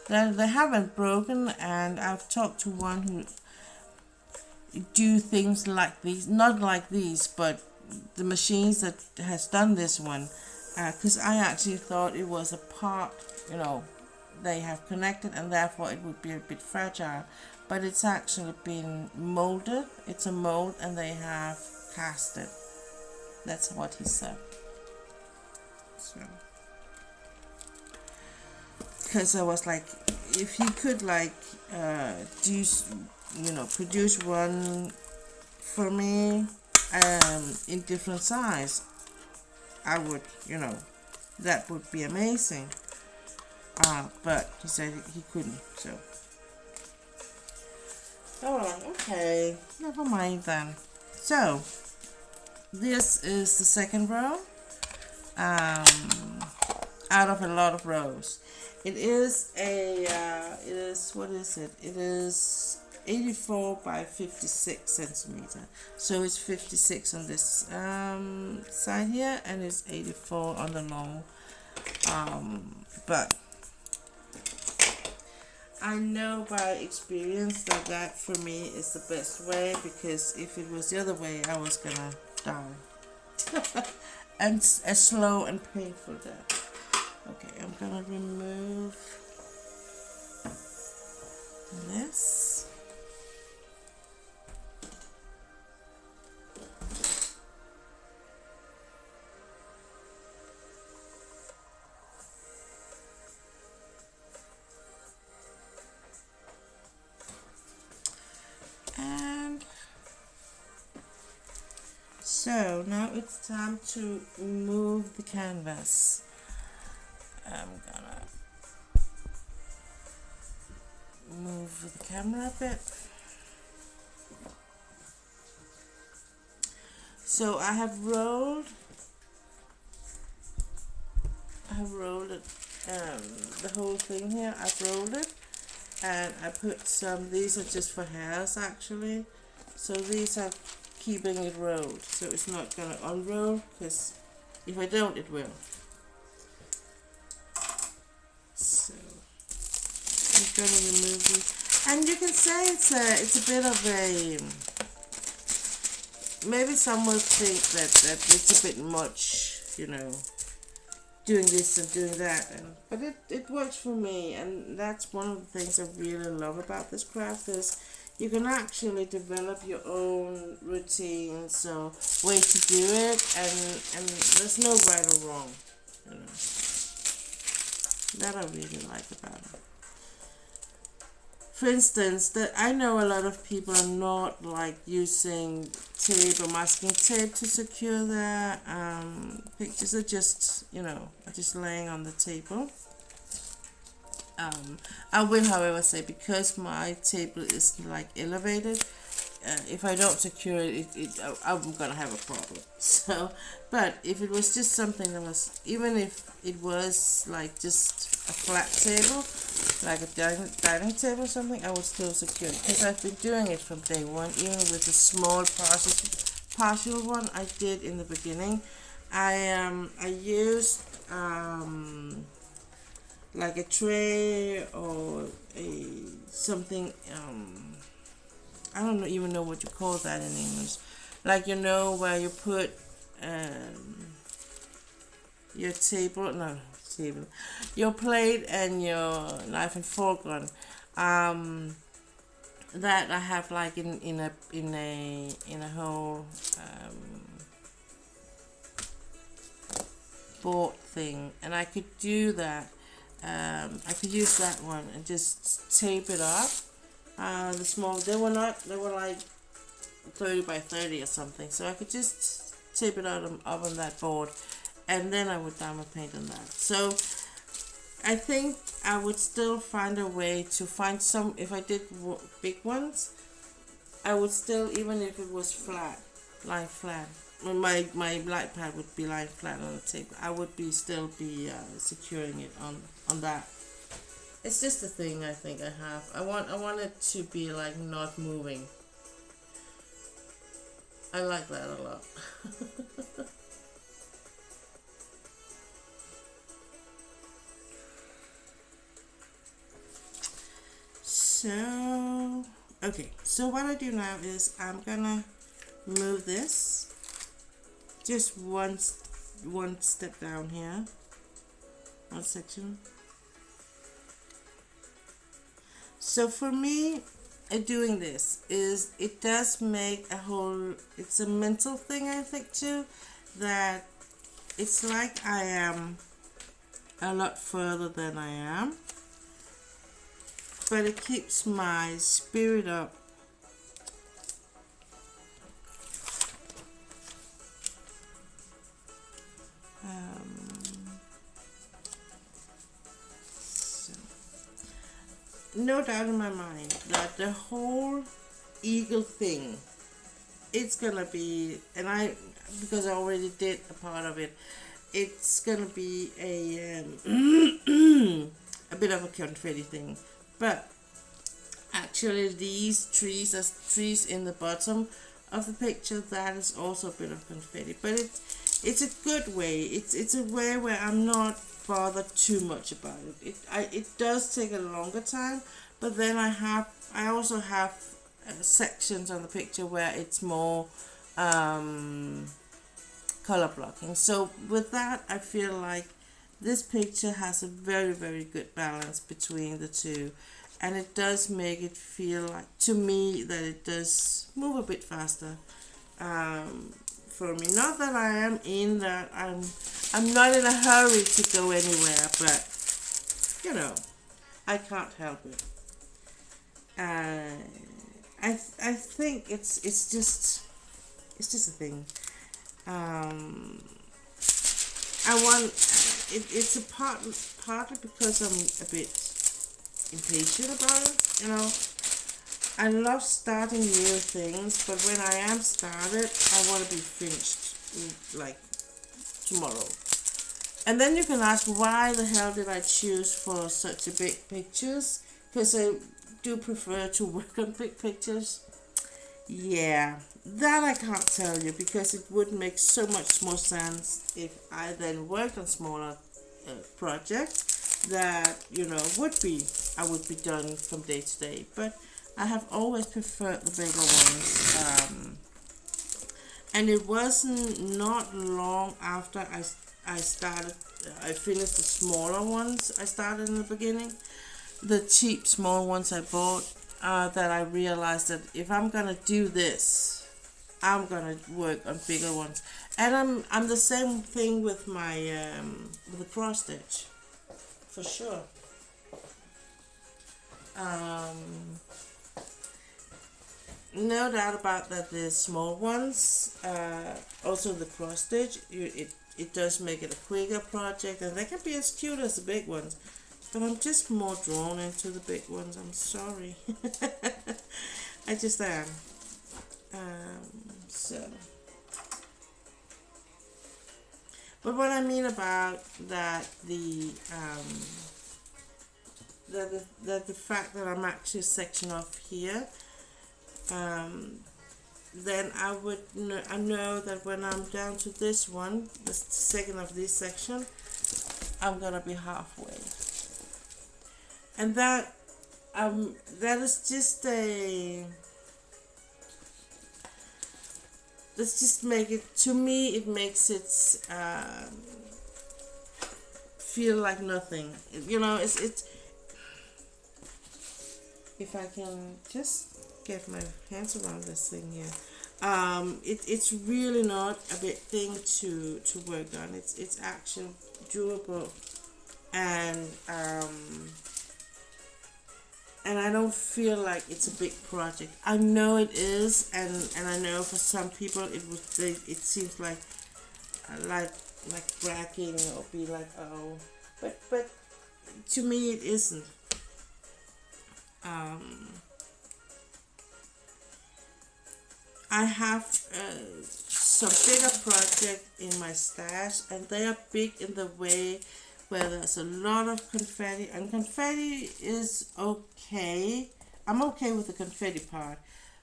They haven't broken, and I've talked to one who do things like these, not like these, but the machines that has done this one, because I actually thought it was a part, they have connected, and therefore it would be a bit fragile, but it's actually been molded. It's a mold, and they have cast it. That's what he said. So, because I was like, if he could like produce one for me in different size, I would, that would be amazing. But he said he couldn't, so. Oh, okay, never mind then. So, this is the second row, out of a lot of rows. It is what is it? It is 84 by 56 centimeter. So it's 56 on this side here, and it's 84 on the long. But I know by experience that for me is the best way, because if it was the other way, I was gonna die. And a slow and painful death. Okay, I'm gonna remove this. And so now it's time to move the canvas. I'm gonna move the camera a bit. So I have rolled it, the whole thing here. I've rolled it, and I put some. These are just for hairs actually. So these are keeping it rolled, so it's not gonna unroll, because if I don't, it will. So I'm gonna remove these, and you can say it's a bit of a. Maybe some will think that it's a bit much, you know, doing this and doing that, but it works for me, and that's one of the things I really love about this craft is you can actually develop your own routines or way to do it, and there's no right or wrong, you know. That I really like about it. For instance, that I know a lot of people are not like using tape or masking tape to secure their pictures. Are just, you know, are just laying on the table. I will, however, say because my table is like elevated, if I don't secure it, I'm gonna have a problem. So, but if it was just something that was, even if it was like just a flat table, like a dining table or something, I would still secure it because I've been doing it from day one, even with the small partial one I did in the beginning. I used like a tray or a something. I don't even know what you call that in English. Like, you know, where you put your your plate and your knife and fork on. That I have like in a whole board thing, and I could do that. I could use that one and just tape it up. The small, they were like 30 by 30 or something, so I could just tape it up on that board, and then I would diamond paint on that. So I think I would still find a way to find some. If I did big ones, I would still, even if it was flat, lying flat, my light pad would be lying flat on the table, I would still be securing it on that. It's just a thing I think I have. I want it to be like not moving. I like that a lot. So, okay. So what I do now is I'm gonna move this just one step down here, one section. So for me, doing this is, it does make a whole, it's a mental thing I think too, that it's like I am a lot further than I am, but it keeps my spirit up. No doubt in my mind that the whole eagle thing, it's gonna be, and because I already did a part of it, it's gonna be a a bit of a confetti thing. But actually these trees, as trees in the bottom of the picture, that is also a bit of confetti, but it's a good way. It's a way where I'm not bothered too much about it. It does take a longer time, but then I also have sections on the picture where it's more color blocking. So with that, I feel like this picture has a very, very good balance between the two, and it does make it feel like, to me, that it does move a bit faster. For me, not that I am in that I'm not in a hurry to go anywhere, but you know, I can't help it. I think it's just a thing. Um, I want it's a partly because I'm a bit impatient about it. I love starting new things, but when I am started, I want to be finished like tomorrow. And then you can ask, why the hell did I choose for such a big pictures? Because I do prefer to work on big pictures. Yeah, that I can't tell you, because it would make so much more sense if I then worked on smaller projects that I would be done from day to day. But I have always preferred the bigger ones, and it wasn't not long after I started. I finished the smaller ones I started in the beginning, the cheap small ones I bought. That I realized that if I'm gonna do this, I'm gonna work on bigger ones. And I'm the same thing with my with the cross stitch, for sure. No doubt about that. The small ones, also the cross stitch, it does make it a quicker project, and they can be as cute as the big ones. But I'm just more drawn into the big ones. I'm sorry. I just am. So. But what I mean about that, the fact that I'm actually a section off here, then I know that when I'm down to this one, the second of this section, I'm gonna be halfway. And that is just let's just make it, to me it makes it feel like nothing. It's if I can just get my hands around this thing here. It's really not a big thing to work on. It's actually doable, and I don't feel like it's a big project. I know it is, and I know for some people it seems like bragging, or be like, oh, but to me it isn't. I have some bigger projects in my stash, and they are big in the way where there's a lot of confetti, and confetti is okay. I'm okay with the confetti part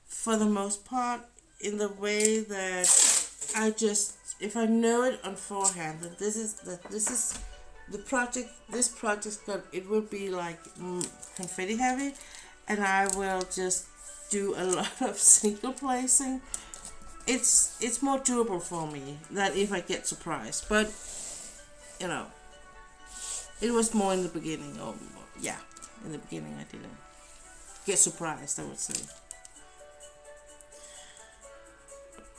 for the most part, in the way that if I know it on forehand that this is the project, it will be like confetti heavy, and I will just do a lot of single placing. It's more doable for me than if I get surprised, but it was more in the beginning. In the beginning I didn't get surprised, I would say.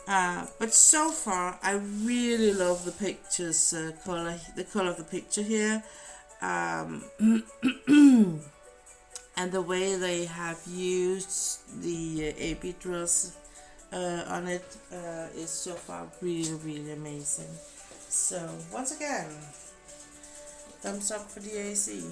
But so far, I really love the pictures color, the color of the picture here, and the way they have used the AB drills on it is so far really, really amazing. So once again, thumbs up for the AC.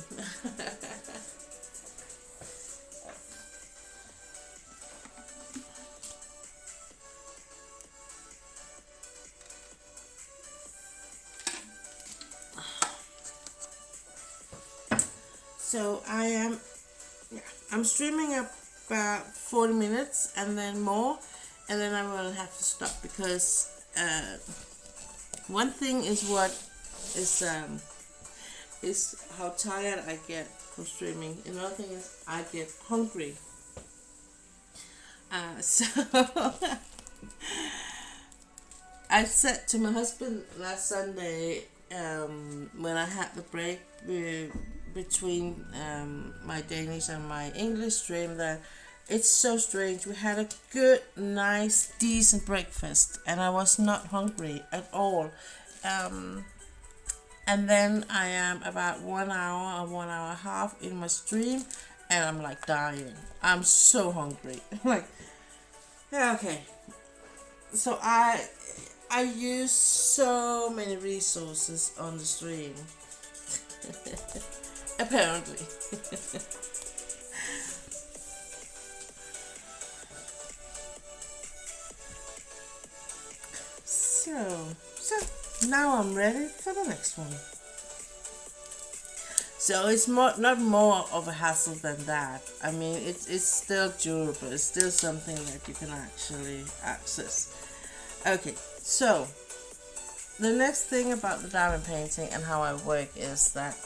So I'm streaming up about 40 minutes and then more, and then I will have to stop, because one thing is how tired I get from streaming. Another thing is I get hungry. So I said to my husband last Sunday, when I had the break between my Danish and my English stream that it's so strange. We had a good, nice, decent breakfast, and I was not hungry at all. And then I am about 1 hour or 1 hour and a half in my stream, and I'm like dying. I'm so hungry. Like, yeah, okay. So I use so many resources on the stream. Apparently. So now I'm ready for the next one. So it's not more of a hassle than that. I mean, it's still durable. It's still something that you can actually access. Okay, so the next thing about the diamond painting and how I work is that,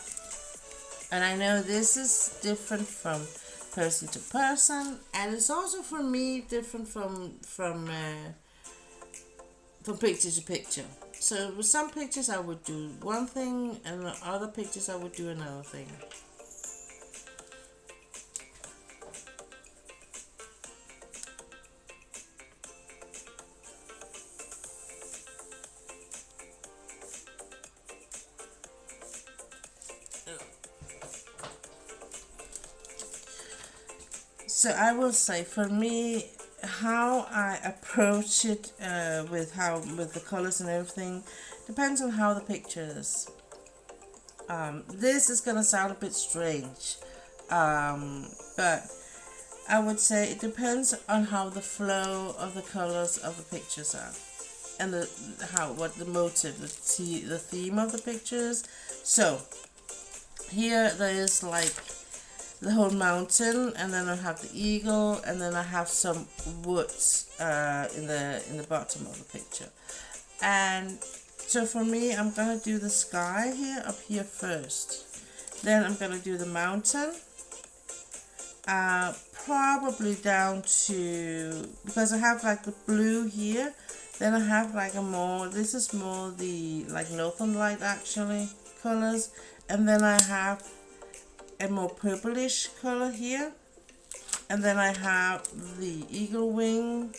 and I know this is different from person to person, and it's also for me different from picture to picture. So with some pictures I would do one thing, and with other pictures I would do another thing. So I will say, for me, how I approach it with the colors and everything depends on how the picture is. This is gonna sound a bit strange, but I would say it depends on how the flow of the colors of the pictures are, and what the motive, the theme of the pictures. So here there is like the whole mountain, and then I have the eagle, and then I have some woods in the bottom of the picture. And so for me, I'm gonna do the sky here up here first. Then I'm gonna do the mountain, probably down to, because I have like the blue here. Then I have like this is more the like northern light actually colors, and then I have a more purplish color here, and then I have the eagle wing,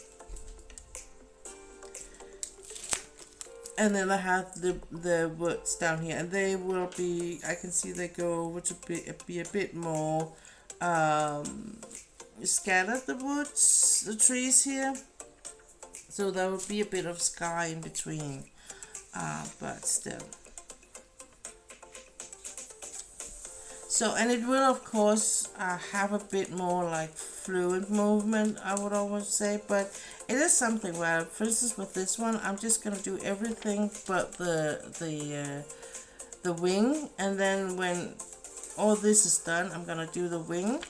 and then I have the woods down here, and they will be, I can see they go over to be a bit more scattered, the woods, the trees here, so there will be a bit of sky in between, but still. So, and it will of course have a bit more like fluid movement, I would always say, but it is something where, for instance with this one, I'm just going to do everything but the wing, and then when all this is done, I'm going to do the wing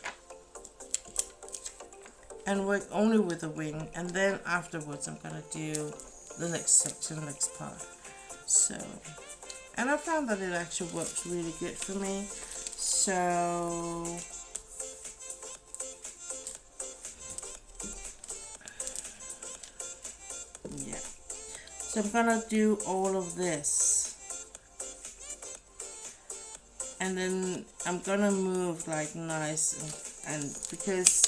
and work only with the wing, and then afterwards I'm going to do the next section, the next part. So, and I found that it actually works really good for me. So yeah, so I'm gonna do all of this, and then I'm gonna move like nice, and because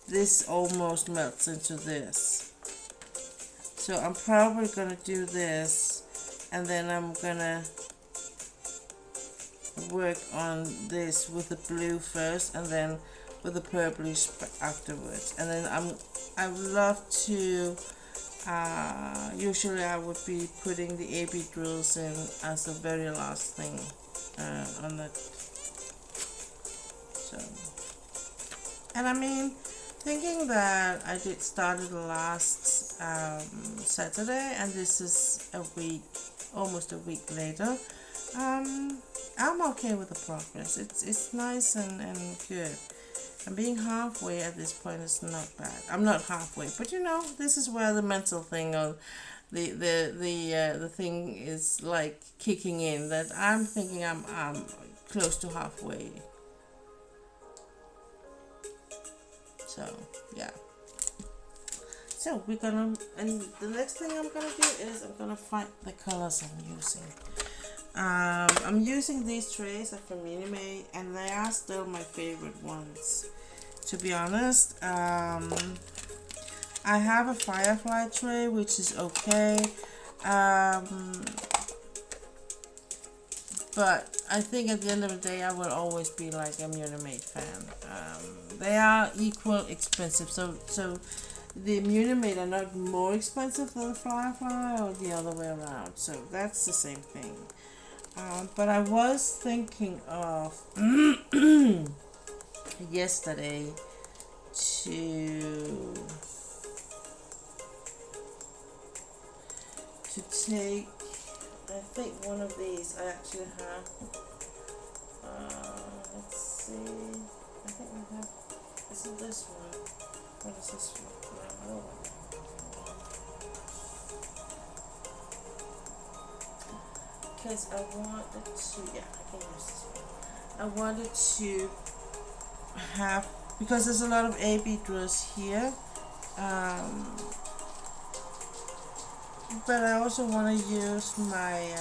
this almost melts into this, so I'm probably gonna do this, and then I'm gonna work on this with the blue first, and then with the purplish afterwards. And then I love to usually I would be putting the AB drills in as the very last thing on that. So, and I mean, thinking that I did started last Saturday, and this is a week, almost a week later, I'm okay with the progress. It's nice and good. And being halfway at this point is not bad. I'm not halfway, but you know, this is where the mental thing of the thing is like kicking in, that I'm thinking I'm close to halfway. So yeah. So we're gonna, and the next thing I'm gonna do is I'm gonna find the colors I'm using. I'm using these trays from Minimate, and they are still my favorite ones, to be honest. I have a Firefly tray, which is okay, but I think at the end of the day I will always be like a Minimate fan. They are equal expensive, so the Munimate are not more expensive than the Firefly or the other way around, so that's the same thing. But I was thinking of yesterday to take, I think one of these I actually have, let's see, I think I have, is it this one? What is this one? No, I don't want that. Because I wanted to, yeah, I can use this one. I wanted to have, because there's a lot of AB drills here, but I also want to use my,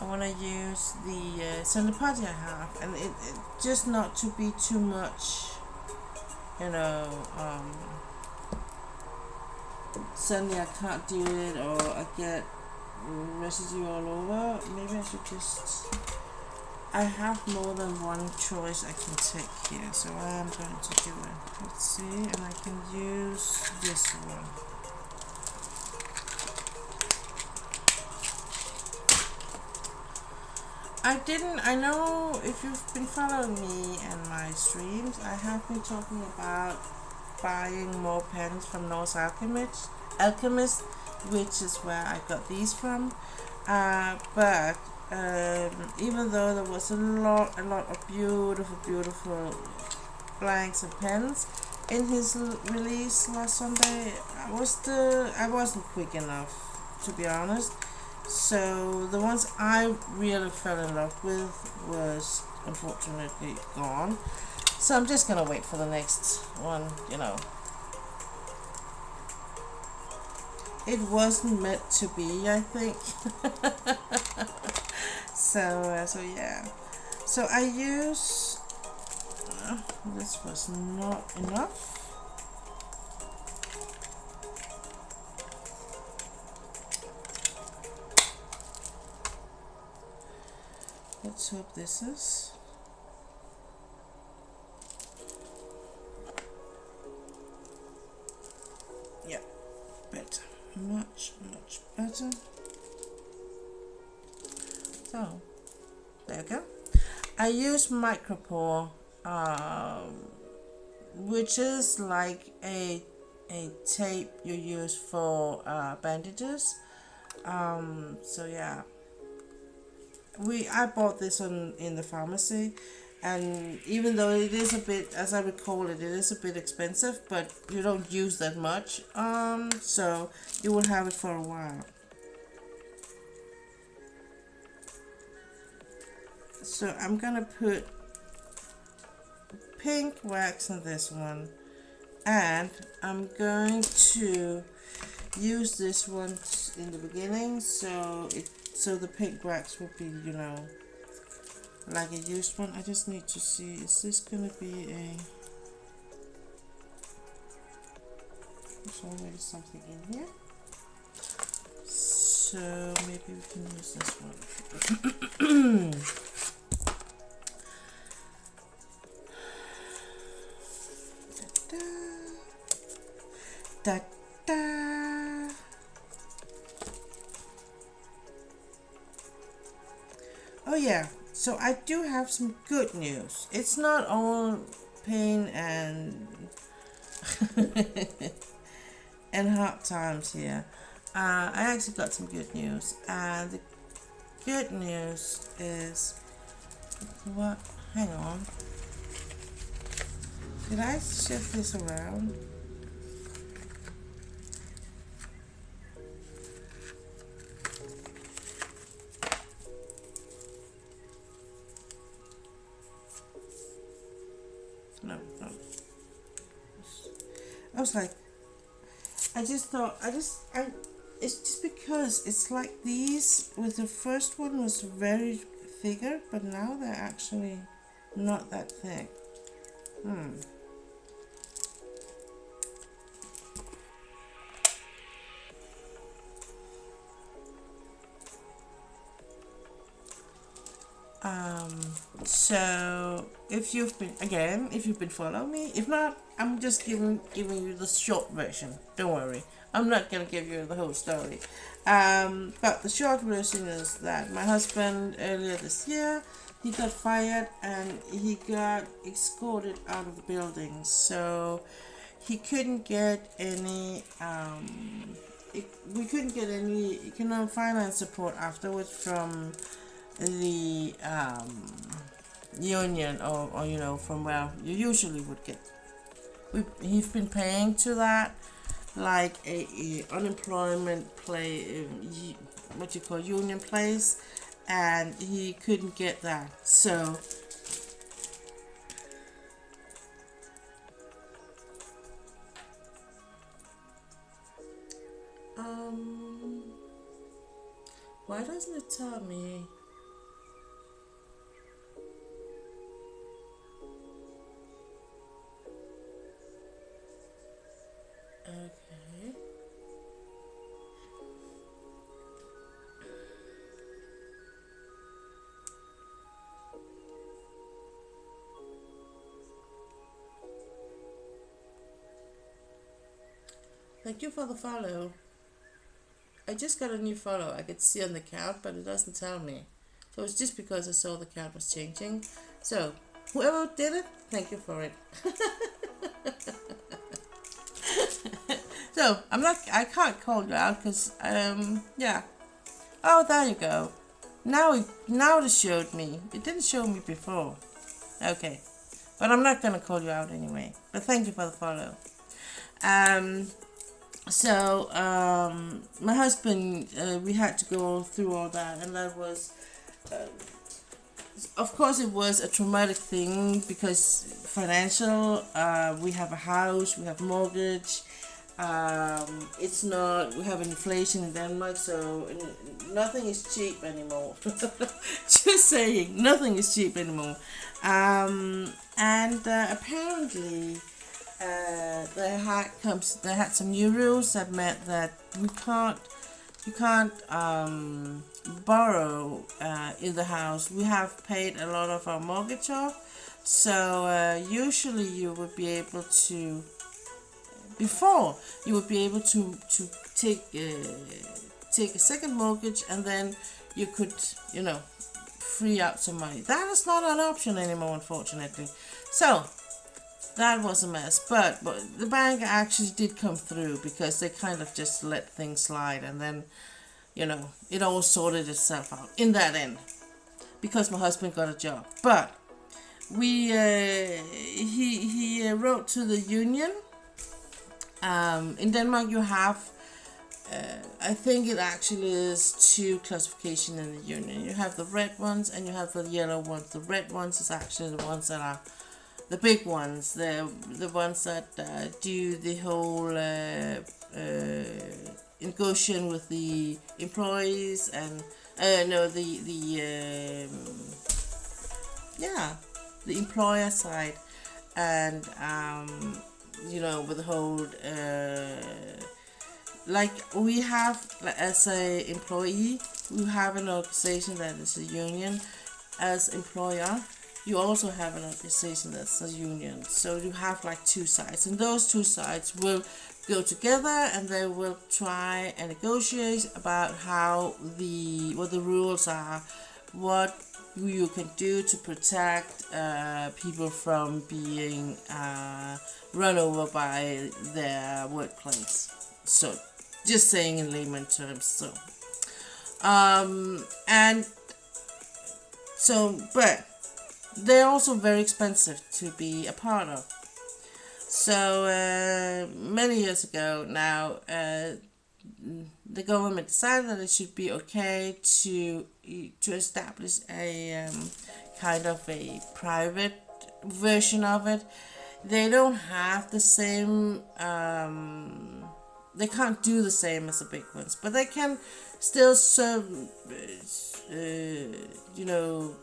I want to use the Senapati I have, and it just not to be too much, you know, suddenly I can't do it, or I get residue all over. Maybe I should just, I have more than one choice I can take here, so I am going to do it. Let's see, and I can use this one. I know if you've been following me and my streams, I have been talking about buying more pens from Norse Alchemist, which is where I got these from. But even though there was a lot of beautiful blanks and pens in his release last Sunday, I wasn't quick enough, to be honest. So the ones I really fell in love with was unfortunately gone. So I'm just gonna wait for the next one, you know. It wasn't meant to be, I think. So yeah. So I use, this was not enough. Let's hope this is. Yeah, better. Much better. So, there we go. I use micropore, which is like a tape you use for bandages. So yeah, I bought this in the pharmacy, and even though it is a bit, as I recall it is a bit expensive, but you don't use that much, so you will have it for a while. So I'm gonna put pink wax in this one, and I'm going to use this one in the beginning, so the pink wax will be, you know, like a used one. I just need to see, is this gonna be a, there's already something in here, so maybe we can use this one. Da, da. Oh yeah, so I do have some good news. It's not all pain and and hard times here. I actually got some good news, and the good news is, what? Hang on. Did I shift this around? No. I was like, I It's just because it's like these with the first one was very thicker, but now they're actually not that thick. Um, so if you've been following me, if not, I'm just giving you the short version. Don't worry, I'm not gonna give you the whole story. But the short version is that my husband earlier this year he got fired and he got escorted out of the building. So he couldn't get any. We couldn't get any economic finance support afterwards from the union or from where you usually would get. He's been paying to that like a unemployment play, what you call union place, and he couldn't get that. So why doesn't it tell me? Okay. Thank you for the follow. I just got a new follow. I could see on the count, but it doesn't tell me. So it's just because I saw the count was changing. So whoever did it, thank you for it. So I can't call you out because yeah. Oh, there you go. Now it showed me. It didn't show me before. Okay, but I'm not gonna call you out anyway. But thank you for the follow. So my husband, we had to go through all that, and that was, of course, it was a traumatic thing because financial. We have a house, we have mortgage. It's not. We have inflation in Denmark, so nothing is cheap anymore. Just saying, nothing is cheap anymore. And apparently. They had some new rules that meant that you can't borrow in the house. We have paid a lot of our mortgage off, so usually you would be able to take a second mortgage, and then you could free up some money. That is not an option anymore, unfortunately. So that was a mess, but the bank actually did come through because they kind of just let things slide, and then it all sorted itself out in that end because my husband got a job. But he wrote to the union. In Denmark you have I think it actually is two classifications in the union. You have the red ones and you have the yellow ones. The red ones is actually the ones that are the big ones, the ones that do the whole negotiation with the employees and the employer side, and with the whole like we have, as a employee, we have an organization that is a union. As employer, you also have an organization that's a union. So you have like two sides, and those two sides will go together and they will try and negotiate about what the rules are, what you can do to protect people from being run over by their workplace. So just saying in layman terms. So but they're also very expensive to be a part of. So many years ago now, the government decided that it should be okay to establish a kind of a private version of it. They don't have the same they can't do the same as the big ones, but they can still serve, you know,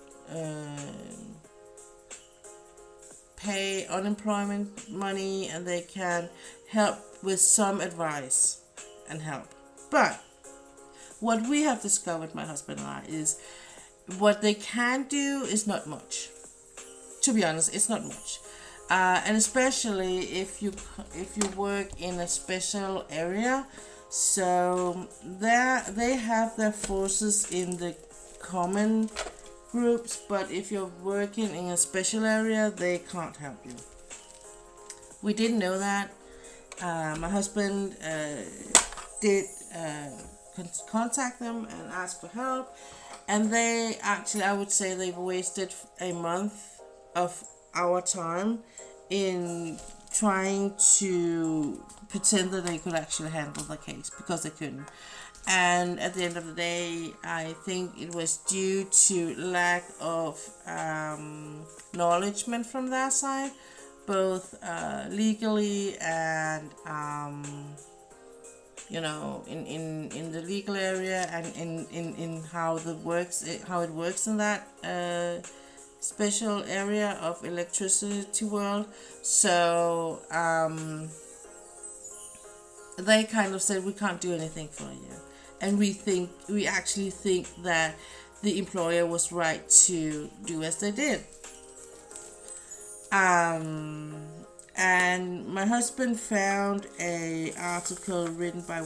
pay unemployment money, and they can help with some advice and help. But what we have discovered, my husband and I, is what they can do is not much. To be honest, it's not much. And especially if you work in a special area, so they have their forces in the common groups, but if you're working in a special area, they can't help you. We didn't know that. My husband did contact them and ask for help, and they actually, I would say, they've wasted a month of our time in trying to pretend that they could actually handle the case, because they couldn't. And at the end of the day, I think it was due to lack of acknowledgement from their side, both legally and you know, in the legal area, and in how it works in that special area of electricity world. So they kind of said, we can't do anything for you, and we actually think that the employer was right to do as they did. And my husband found a article written by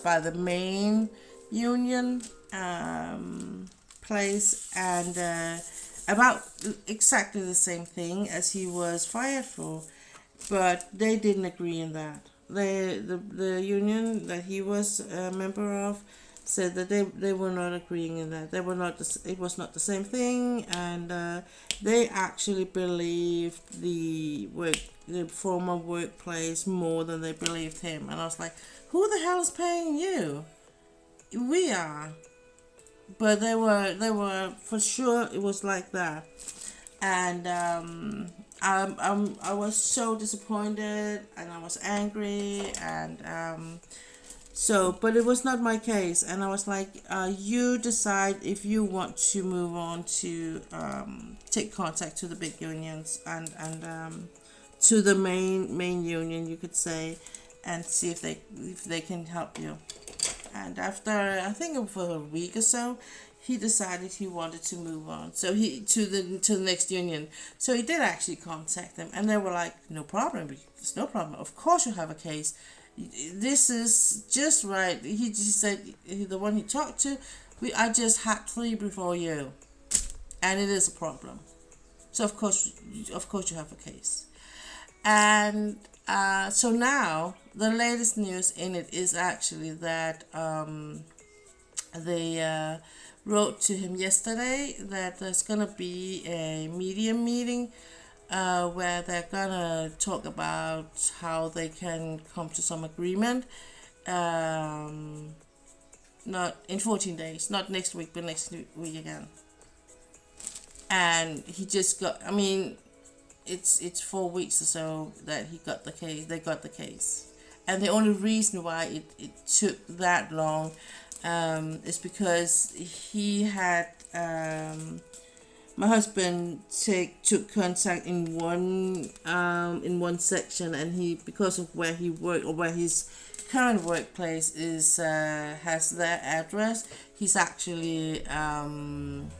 by the main union place, and about exactly the same thing as he was fired for, but they didn't agree in that. The union that he was a member of said that they were not agreeing in that. It was not the same thing, and they actually believed the former workplace more than they believed him. And I was like, who the hell is paying you? We are. But they were for sure, it was like that. And I was so disappointed, and I was angry, and so, but it was not my case, and I was like, you decide if you want to move on to take contact to the big unions, and to the main union, you could say, and see if they can help you. And after, I think for a week or so, he decided he wanted to move on. So he to the next union. So he did actually contact them, and they were like, no problem. There's no problem. Of course you have a case. This is just right. He said, the one he talked to, I just had 3 before you, and it is a problem. So of course you have a case. And so now the latest news in it is actually that they wrote to him yesterday that there's gonna be a media meeting where they're gonna talk about how they can come to some agreement, not in 14 days, not next week, but next week again. And he just got, I mean, it's 4 weeks or so that he got the case. They got the case, and the only reason why it took that long is because he had my husband took contact in one section, and he, because of where he worked, or where his current workplace is, has their address, he's actually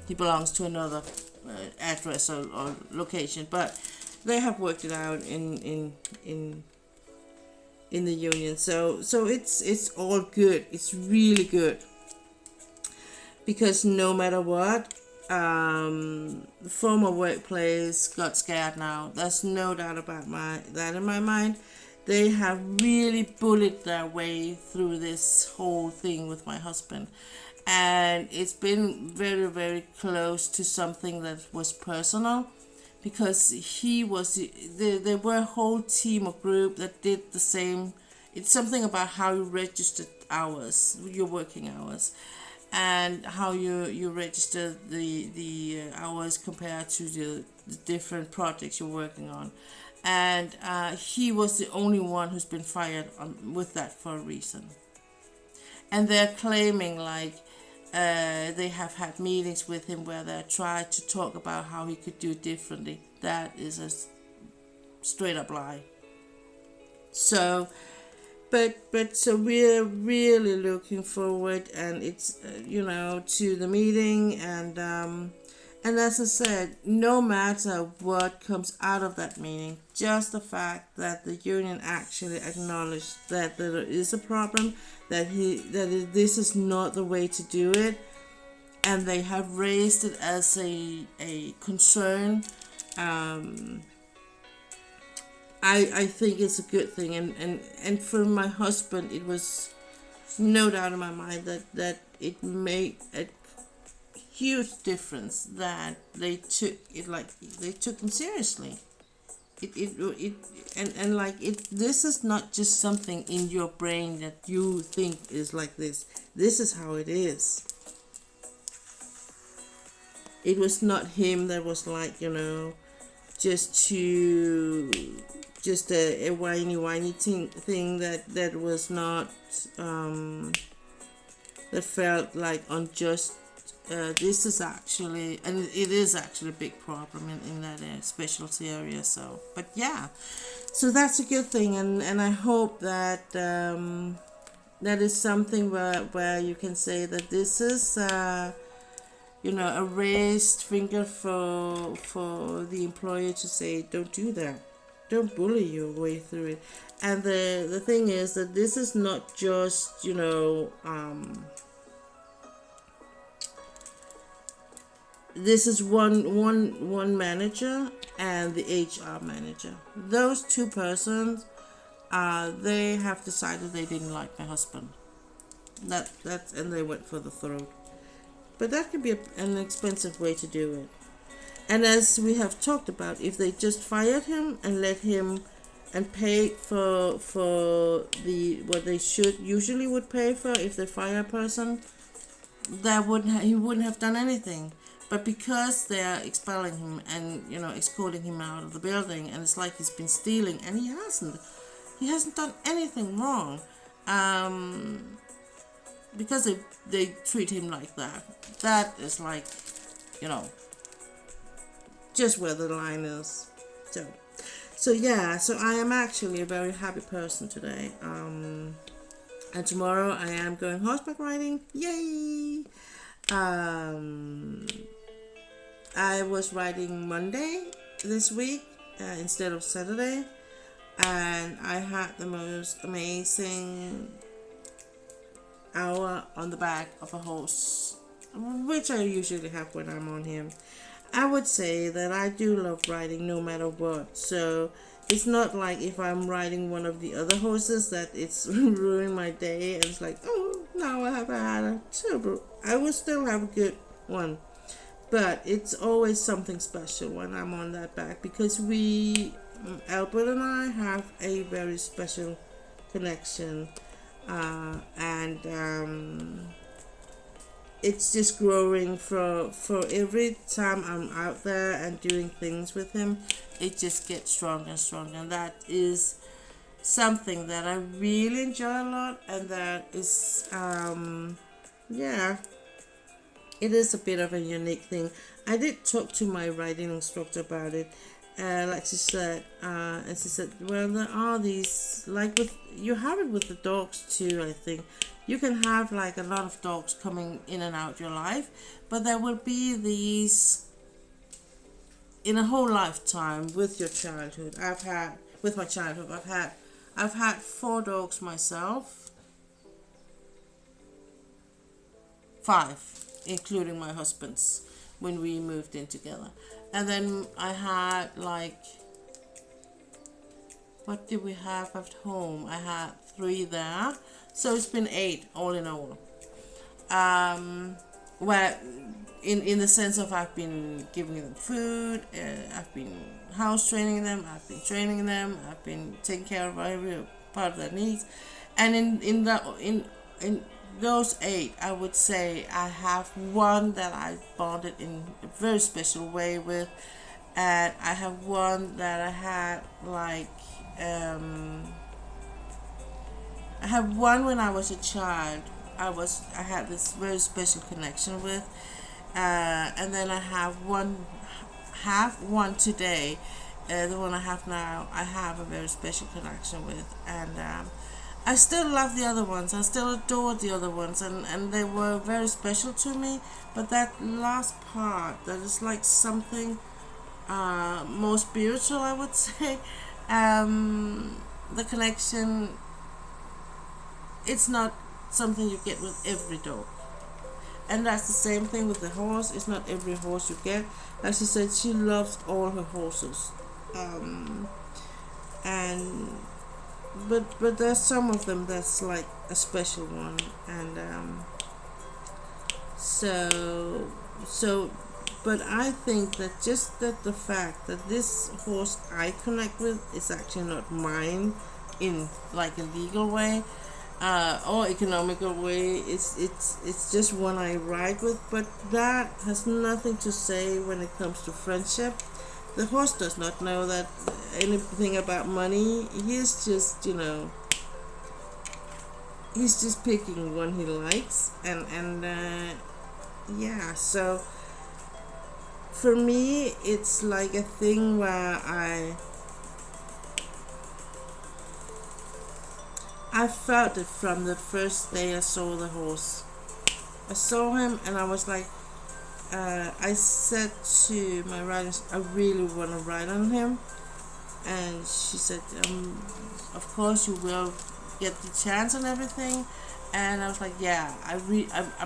he belongs to another address or location, but they have worked it out in the union, so it's all good. It's really good, because no matter what, the former workplace got scared now. There's no doubt about that in my mind. They have really bullied their way through this whole thing with my husband, and it's been very, very close to something that was personal, because there were a whole team or group that did the same. It's something about how you registered hours, your working hours, and how you register the hours compared to the different projects you're working on. and he was the only one who's been fired with that for a reason. And they're claiming like they have had meetings with him where they tried to talk about how he could do differently. That is a straight up lie. So, but so we're really looking forward, and it's to the meeting, and as I said, no matter what comes out of that meeting, just the fact that the union actually acknowledged that there is a problem, this is not the way to do it, and they have raised it as a concern. I think it's a good thing, and for my husband, it was no doubt in my mind that it made a huge difference that they took him seriously. And like it, this is not just something in your brain that you think is like this. This is how it is. It was not him that was like, just a whiny thing that was not that felt like unjust. This is actually, and it is actually a big problem in that specialty area. So, but yeah, so that's a good thing, and I hope that that is something where you can say that this is a raised finger for the employer to say, don't do that, don't bully your way through it. And the thing is that this is not just this is one manager and the HR manager. Those two persons, they have decided they didn't like my husband. And they went for the throat. But that could be an expensive way to do it. And as we have talked about, if they just fired him and let him and pay for what they usually would pay for if they fire a person, he wouldn't have done anything. But because they are expelling him and escorting him out of the building, and it's like he's been stealing, and he hasn't done anything wrong, because they treat him like that. That is like, just where the line is. So yeah. So I am actually a very happy person today. And tomorrow I am going horseback riding. Yay! I was riding Monday this week instead of Saturday, and I had the most amazing hour on the back of a horse, which I usually have when I'm on him. I would say that I do love riding no matter what, so it's not like if I'm riding one of the other horses that it's ruining my day and it's like, oh, now I have had a terrible. I will still have a good one. But it's always something special when I'm on that back, because Albert and I have a very special connection, and it's just growing for every time I'm out there and doing things with him. It just gets stronger and stronger, and that is something that I really enjoy a lot, and that is it is a bit of a unique thing. I did talk to my riding instructor about it, like she said, and she said, well, there are these, like you have it with the dogs too, I think. You can have like a lot of dogs coming in and out your life, but there will be these in a whole lifetime with your childhood. I've had 4 dogs myself, 5. Including my husband's, when we moved in together. And then I had what did we have at home? I had 3 there, so it's been 8 all in all. Where in the sense of I've been giving them food, I've been house training them, I've been training them, I've been taking care of every part of their needs, and in those 8, I would say I have one that I bonded in a very special way with, And I have one that I had like I have one when I was a child. I had this very special connection with, and then I have one today. The one I have now, I have a very special connection with, and I still love the other ones. I still adore the other ones, and they were very special to me. But that last part, that is like something more spiritual, I would say. The connection, it's not something you get with every dog. And that's the same thing with the horse. It's not every horse you get. Like she said, she loves all her horses. And but there's some of them that's like a special one, and so so but I think that just that the fact that this horse I connect with is actually not mine in like a legal way, or economical way. It's just one I ride with, but that has nothing to say when it comes to friendship. The horse does not know that anything about money. He's just, he's just picking one he likes, and yeah. So for me, it's like a thing where I felt it from the first day I saw the horse. I saw him and I was like, I said to my riders, I really want to ride on him. And she said, of course you will get the chance and everything. And I was like, yeah,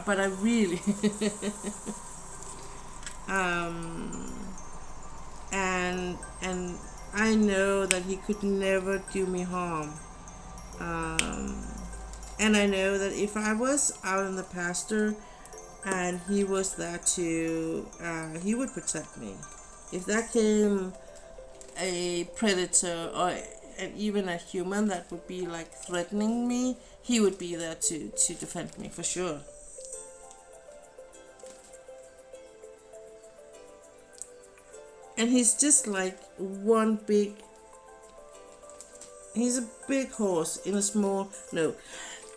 but I really, and I know that he could never do me harm. And I know that if I was out in the pasture and he was there too, he would protect me. If there came a predator or even a human that would be like threatening me, he would be there to defend me for sure. And he's just like one big, he's a big horse in a small, no,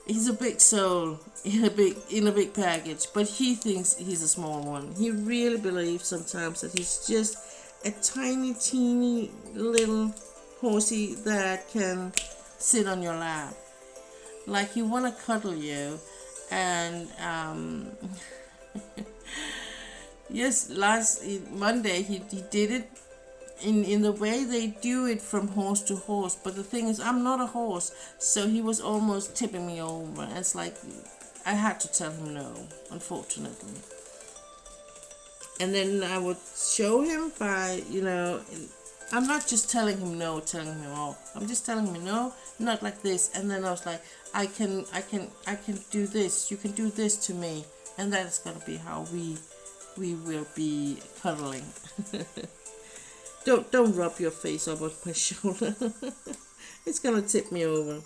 he's a big soul in a big package, but he thinks he's a small one. He really believes sometimes that he's just a tiny teeny little horsey that can sit on your lap, like he want to cuddle you. And yes, last Monday he did it in the way they do it from horse to horse. But the thing is, I'm not a horse, so he was almost tipping me over. It's like I had to tell him no, unfortunately. And then I would show him by, I'm not just telling him no, telling him off. I'm just telling him no, not like this. And then I was like, I can do this. You can do this to me, and that is gonna be how we will be cuddling. Don't rub your face up on my shoulder. It's gonna tip me over.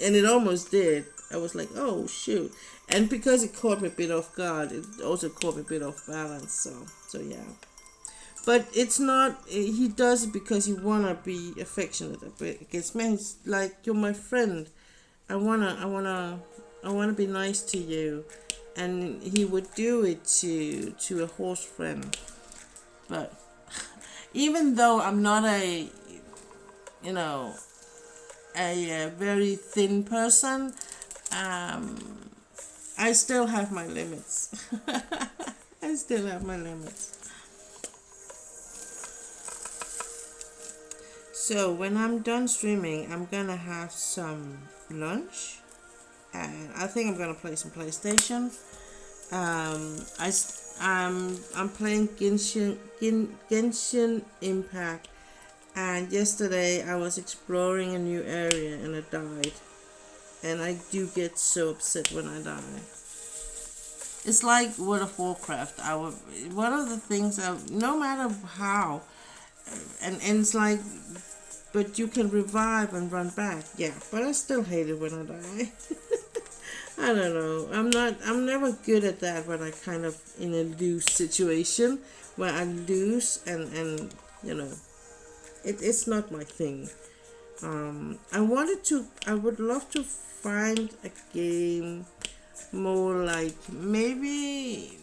And it almost did. I was like, oh shoot. And because it caught me a bit off guard, it also caught me a bit off balance. So yeah. But it's not, he does it because he wanna be affectionate against me. He's like, you're my friend. I wanna be nice to you. And he would do it to a horse friend. But even though I'm not a very thin person, I still have my limits. I still have my limits. So when I'm done streaming, I'm gonna have some lunch, and I think I'm gonna play some PlayStation. I'm playing Genshin Impact, and yesterday I was exploring a new area and I died. And I do get so upset when I die. It's like World of Warcraft. One of the things, no matter how, and it's like, but you can revive and run back. Yeah, but I still hate it when I die. I don't know. I'm never good at that when I kind of in a loose situation. where I lose and you know, it's not my thing. I would love to find a game more like, maybe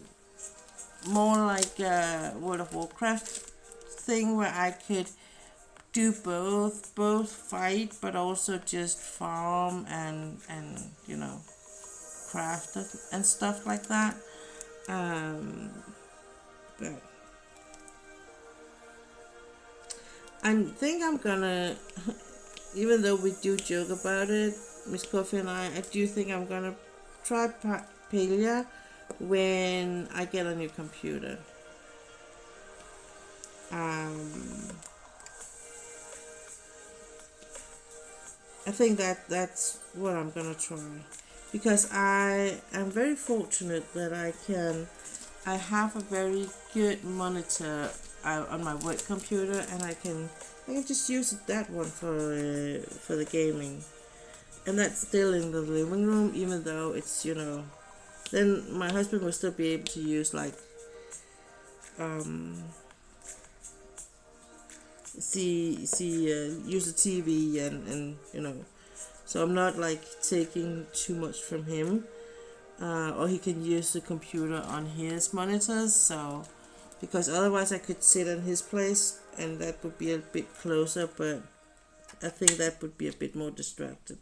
more like a World of Warcraft thing where I could do both fight but also just farm and you know, craft and stuff like that. But I think I'm gonna, even though we do joke about it, Miss Coffee and I do think I'm gonna try Palia when I get a new computer. I think that's what I'm gonna try, because I am very fortunate that I have a very good monitor on my work computer, and I can just use that one for the gaming, and that's still in the living room, even though it's, you know, then my husband will still be able to use like use the TV and you know, so I'm not like taking too much from him, or he can use the computer on his monitors. So because otherwise I could sit in his place and that would be a bit closer, but I think that would be a bit more distracted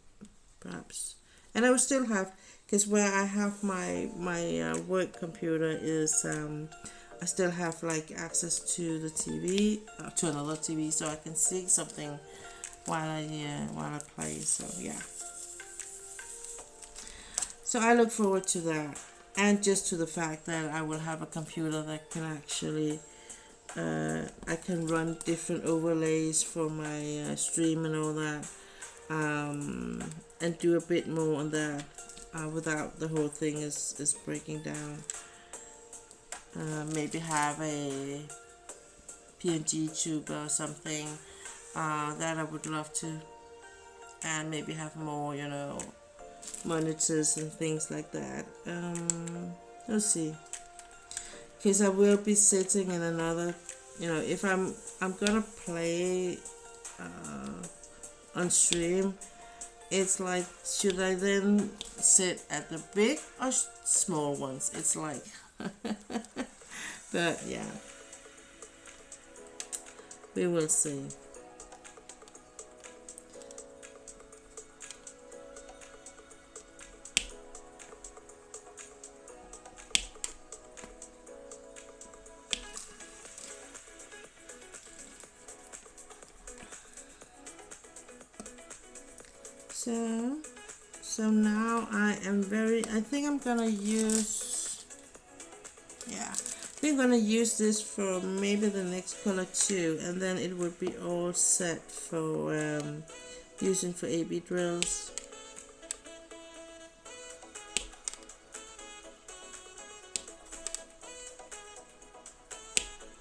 perhaps. And I would still have, because where I have my work computer is I still have like access to the TV, to another TV, so I can see something while I play. So yeah. So I look forward to that, and just to the fact that I will have a computer that can actually I can run different overlays for my stream and all that, and do a bit more on that without the whole thing is breaking down. Maybe have a PNG tube or something that I would love to, and maybe have more, you know, monitors and things like that. Let's see, because I will be sitting in another, you know, if I'm gonna play on stream, it's like, should I then sit at the big or small ones? It's like but yeah, we will see. So now I think I'm gonna use, yeah, I think I'm gonna use this for maybe the next color too, and then it would be all set for using for AB drills.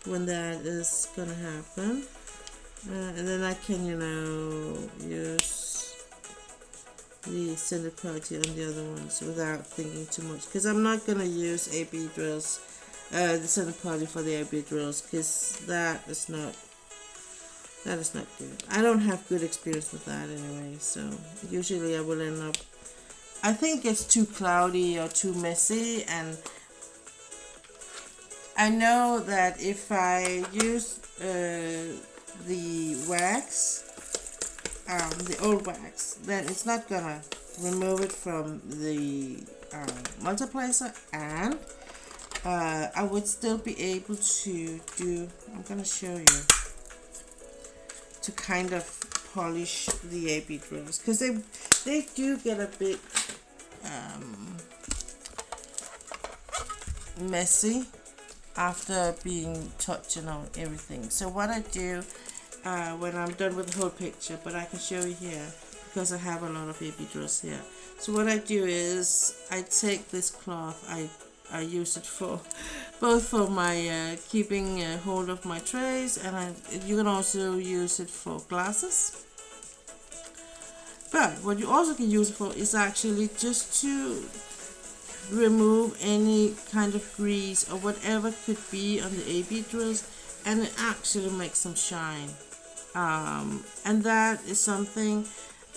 When that is gonna happen, and then I can, you know, use the center party on the other ones without thinking too much, because I'm not gonna use AB drills, the center party for the AB drills, because that is not good. I don't have good experience with that anyway, so usually I will end up, I think it's too cloudy or too messy, and I know that if I use the wax, the old wax, then it's not gonna remove it from the multiplier, and I would still be able to do, I'm gonna show you, to kind of polish the AB drills, because they do get a bit messy after being touched on everything. So what I do when I'm done with the whole picture, but I can show you here because I have a lot of AB drills here. So what I do is I take this cloth, I use it for both for my keeping hold of my trays, and you can also use it for glasses. But what you also can use it for is actually just to remove any kind of grease or whatever could be on the AB drills, and it actually makes them shine. And that is something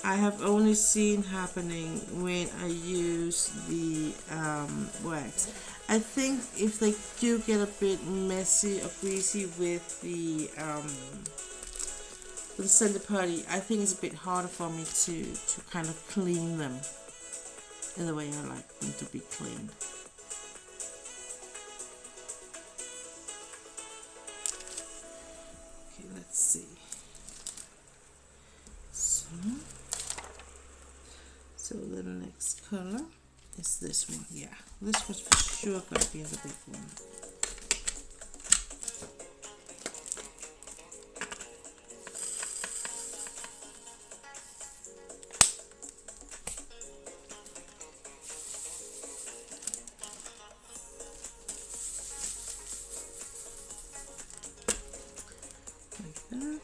I have only seen happening when I use the wax. I think if they do get a bit messy or greasy with the Scented Putty, I think it's a bit harder for me to kind of clean them in the way I like them to be cleaned. Okay, let's see. So the next color is this one. Yeah, this was for sure going to be the big one. Like that.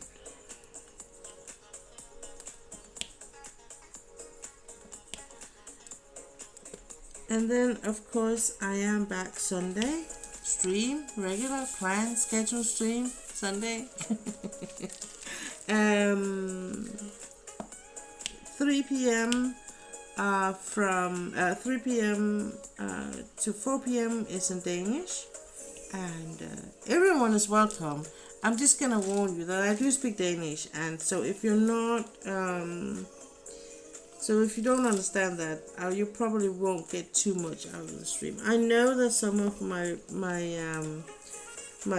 And then of course I am back Sunday, stream, regular, planned, scheduled stream, Sunday. 3 p.m. From 3 p.m. To 4 p.m. is in Danish, and everyone is welcome. I'm just gonna warn you that I do speak Danish, and so if you're not so if you don't understand that, you probably won't get too much out of the stream. I know that some of my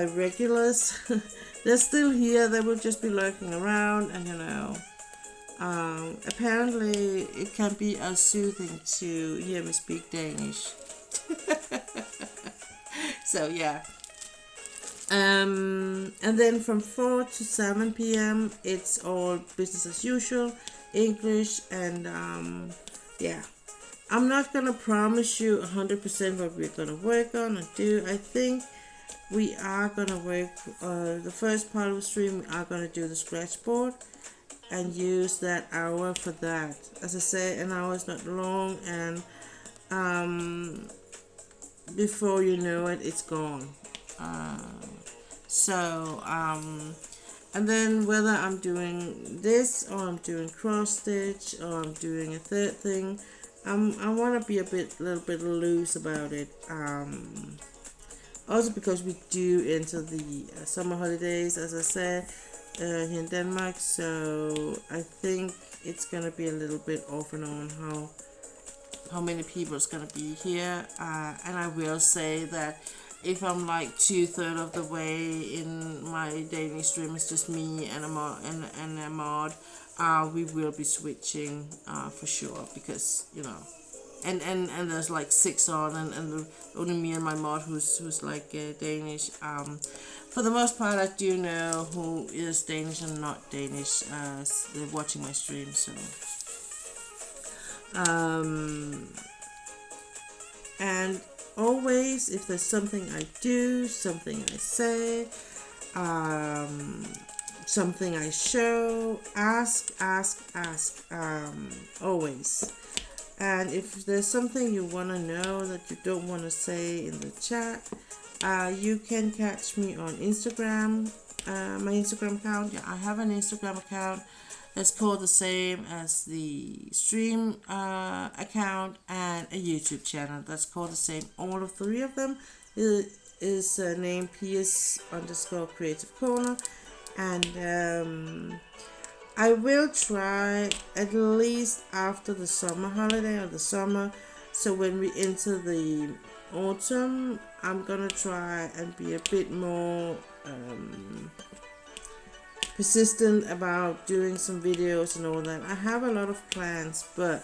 regulars, they're still here. They will just be lurking around, and you know, apparently it can be soothing to hear me speak Danish. So yeah. And then from 4 to 7 p.m. it's all business as usual, English, and yeah, I'm not gonna promise you 100% what we're gonna work on and do. I think we are gonna work the first part of the stream. We are gonna do the scratch board and use that hour for that. As I say, an hour is not long, and before you know it, it's gone. And then whether I'm doing this or I'm doing cross stitch or I'm doing a third thing, I want to be a little bit loose about it. Also because we do enter the summer holidays, as I said, here in Denmark, so I think it's gonna be a little bit off and on how many people is gonna be here. And I will say that if I'm like 2/3 of the way in my Danish stream, it's just me and a mod, we will be switching for sure, because you know, and there's like 6 on, and only me and my mod who's like Danish. For the most part, I do know who is Danish and not Danish. They're watching my stream, so and always, if there's something I do, something I say, something I show, ask, always. And if there's something you want to know that you don't want to say in the chat, you can catch me on Instagram, my Instagram account. Yeah, I have an Instagram account that's called the same as the stream account, and a YouTube channel that's called the same. All of 3 of them is named PS_Creative Corner, and I will try at least after the summer holiday or the summer. So when we enter the autumn, I'm gonna try and be a bit more persistent about doing some videos and all that. I have a lot of plans, but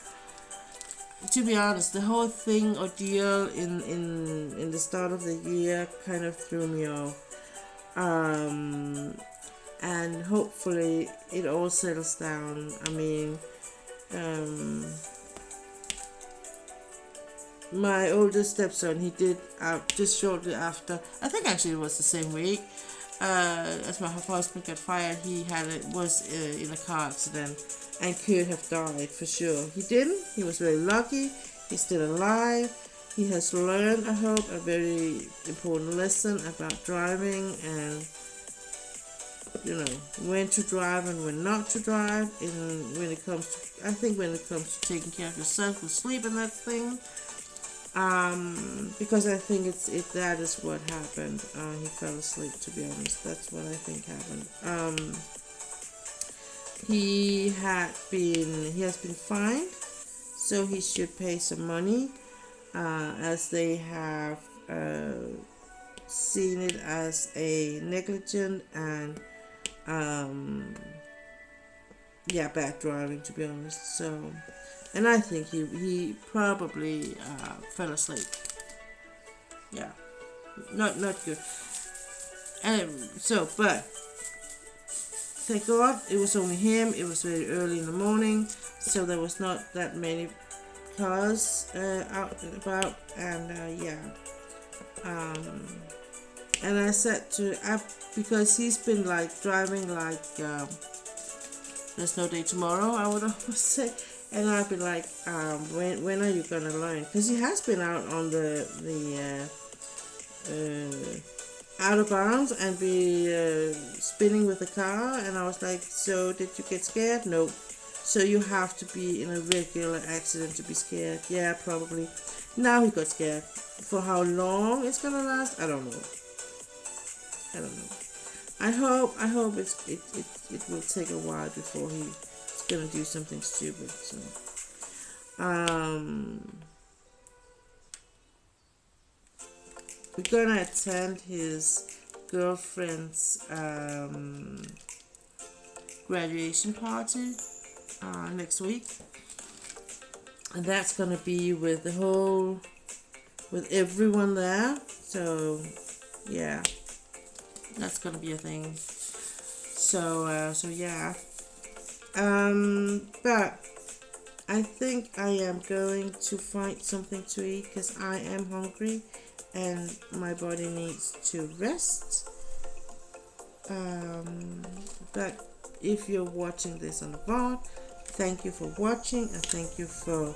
to be honest, the whole thing ordeal in the start of the year kind of threw me off. And hopefully it all settles down. I mean, my oldest stepson, he did just shortly after, I think actually it was the same week, as my husband got fired, he was in a car accident and could have died for sure. He didn't. He was very lucky. He's still alive, he has learned, I hope, a very important lesson about driving and, you know, when to drive and when not to drive. And when it comes to, I think when it comes to taking care of yourself with sleep and that thing, because I think that is what happened. He fell asleep, to be honest. That's what I think happened. He has been fined, so he should pay some money, as they have seen it as a negligent and bad driving, to be honest. So, and I think he probably fell asleep. Yeah, not good. But thank God it was only him. It was very early in the morning, so there was not that many cars out and about, and and I said because he's been like driving like there's no day tomorrow, I would almost say, and I'd be like, when are you gonna learn? Because he has been out on the out of bounds and be spinning with the car, and I was like, so did you get scared? No. So you have to be in a regular accident to be scared? Yeah, probably. Now he got scared. For how long it's gonna last, I don't know. I hope it will take a while before he's gonna do something stupid. So we're gonna attend his girlfriend's graduation party next week, and that's gonna be with everyone there. So yeah, that's gonna be a thing. So yeah. But I think I am going to find something to eat because I am hungry and my body needs to rest. But if you're watching this on the VOD, thank you for watching, and thank you for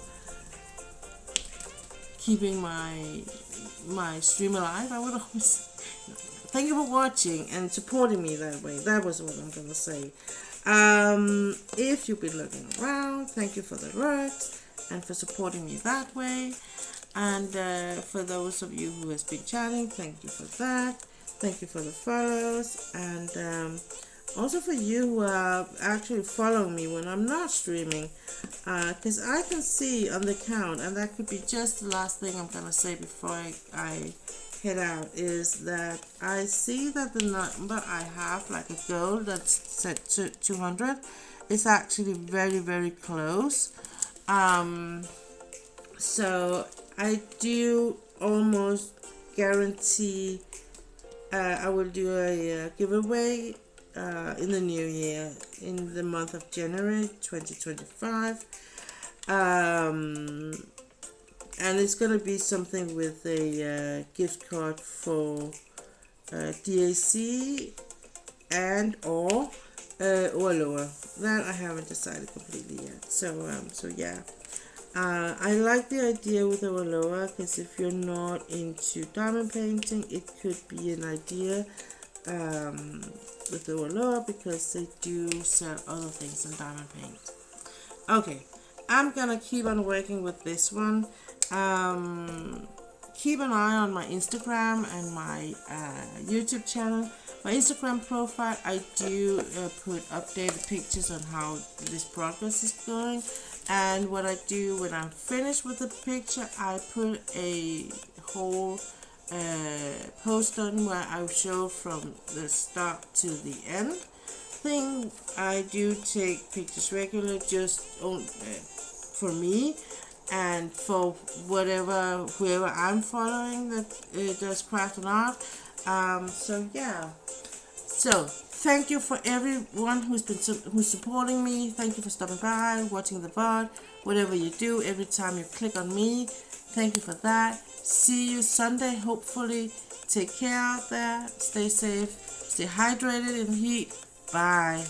keeping my stream alive. I would always thank you for watching and supporting me that way. That was what I'm gonna say. If you've been looking around, thank you for the lurks and for supporting me that way. And for those of you who has been chatting, thank you for that. Thank you for the follows, and also for you who are actually following me when I'm not streaming, because I can see on the count, and that could be just the last thing I'm gonna say before I head out, is that I see that the number I have, like a goal that's set to 200, is actually very, very close. So I do almost guarantee I will do a giveaway in the new year, in the month of January 2025. And it's gonna be something with a gift card for DAC and or lower. That I haven't decided completely yet. So yeah. I like the idea with Loa, because if you're not into diamond painting, it could be an idea with Loa, because they do sell other things in diamond paint. Okay, I'm gonna keep on working with this one. Keep an eye on my Instagram and my YouTube channel. My Instagram profile, I do put updated pictures on how this progress is going. And what I do when I'm finished with the picture, I put a whole post on where I show from the start to the end thing. I do take pictures regularly, just for me and for whoever I'm following that does craft and art. So yeah. So thank you for everyone who's supporting me. Thank you for stopping by, watching the VOD, whatever you do, every time you click on me. Thank you for that. See you Sunday, hopefully. Take care out there. Stay safe. Stay hydrated in the heat. Bye.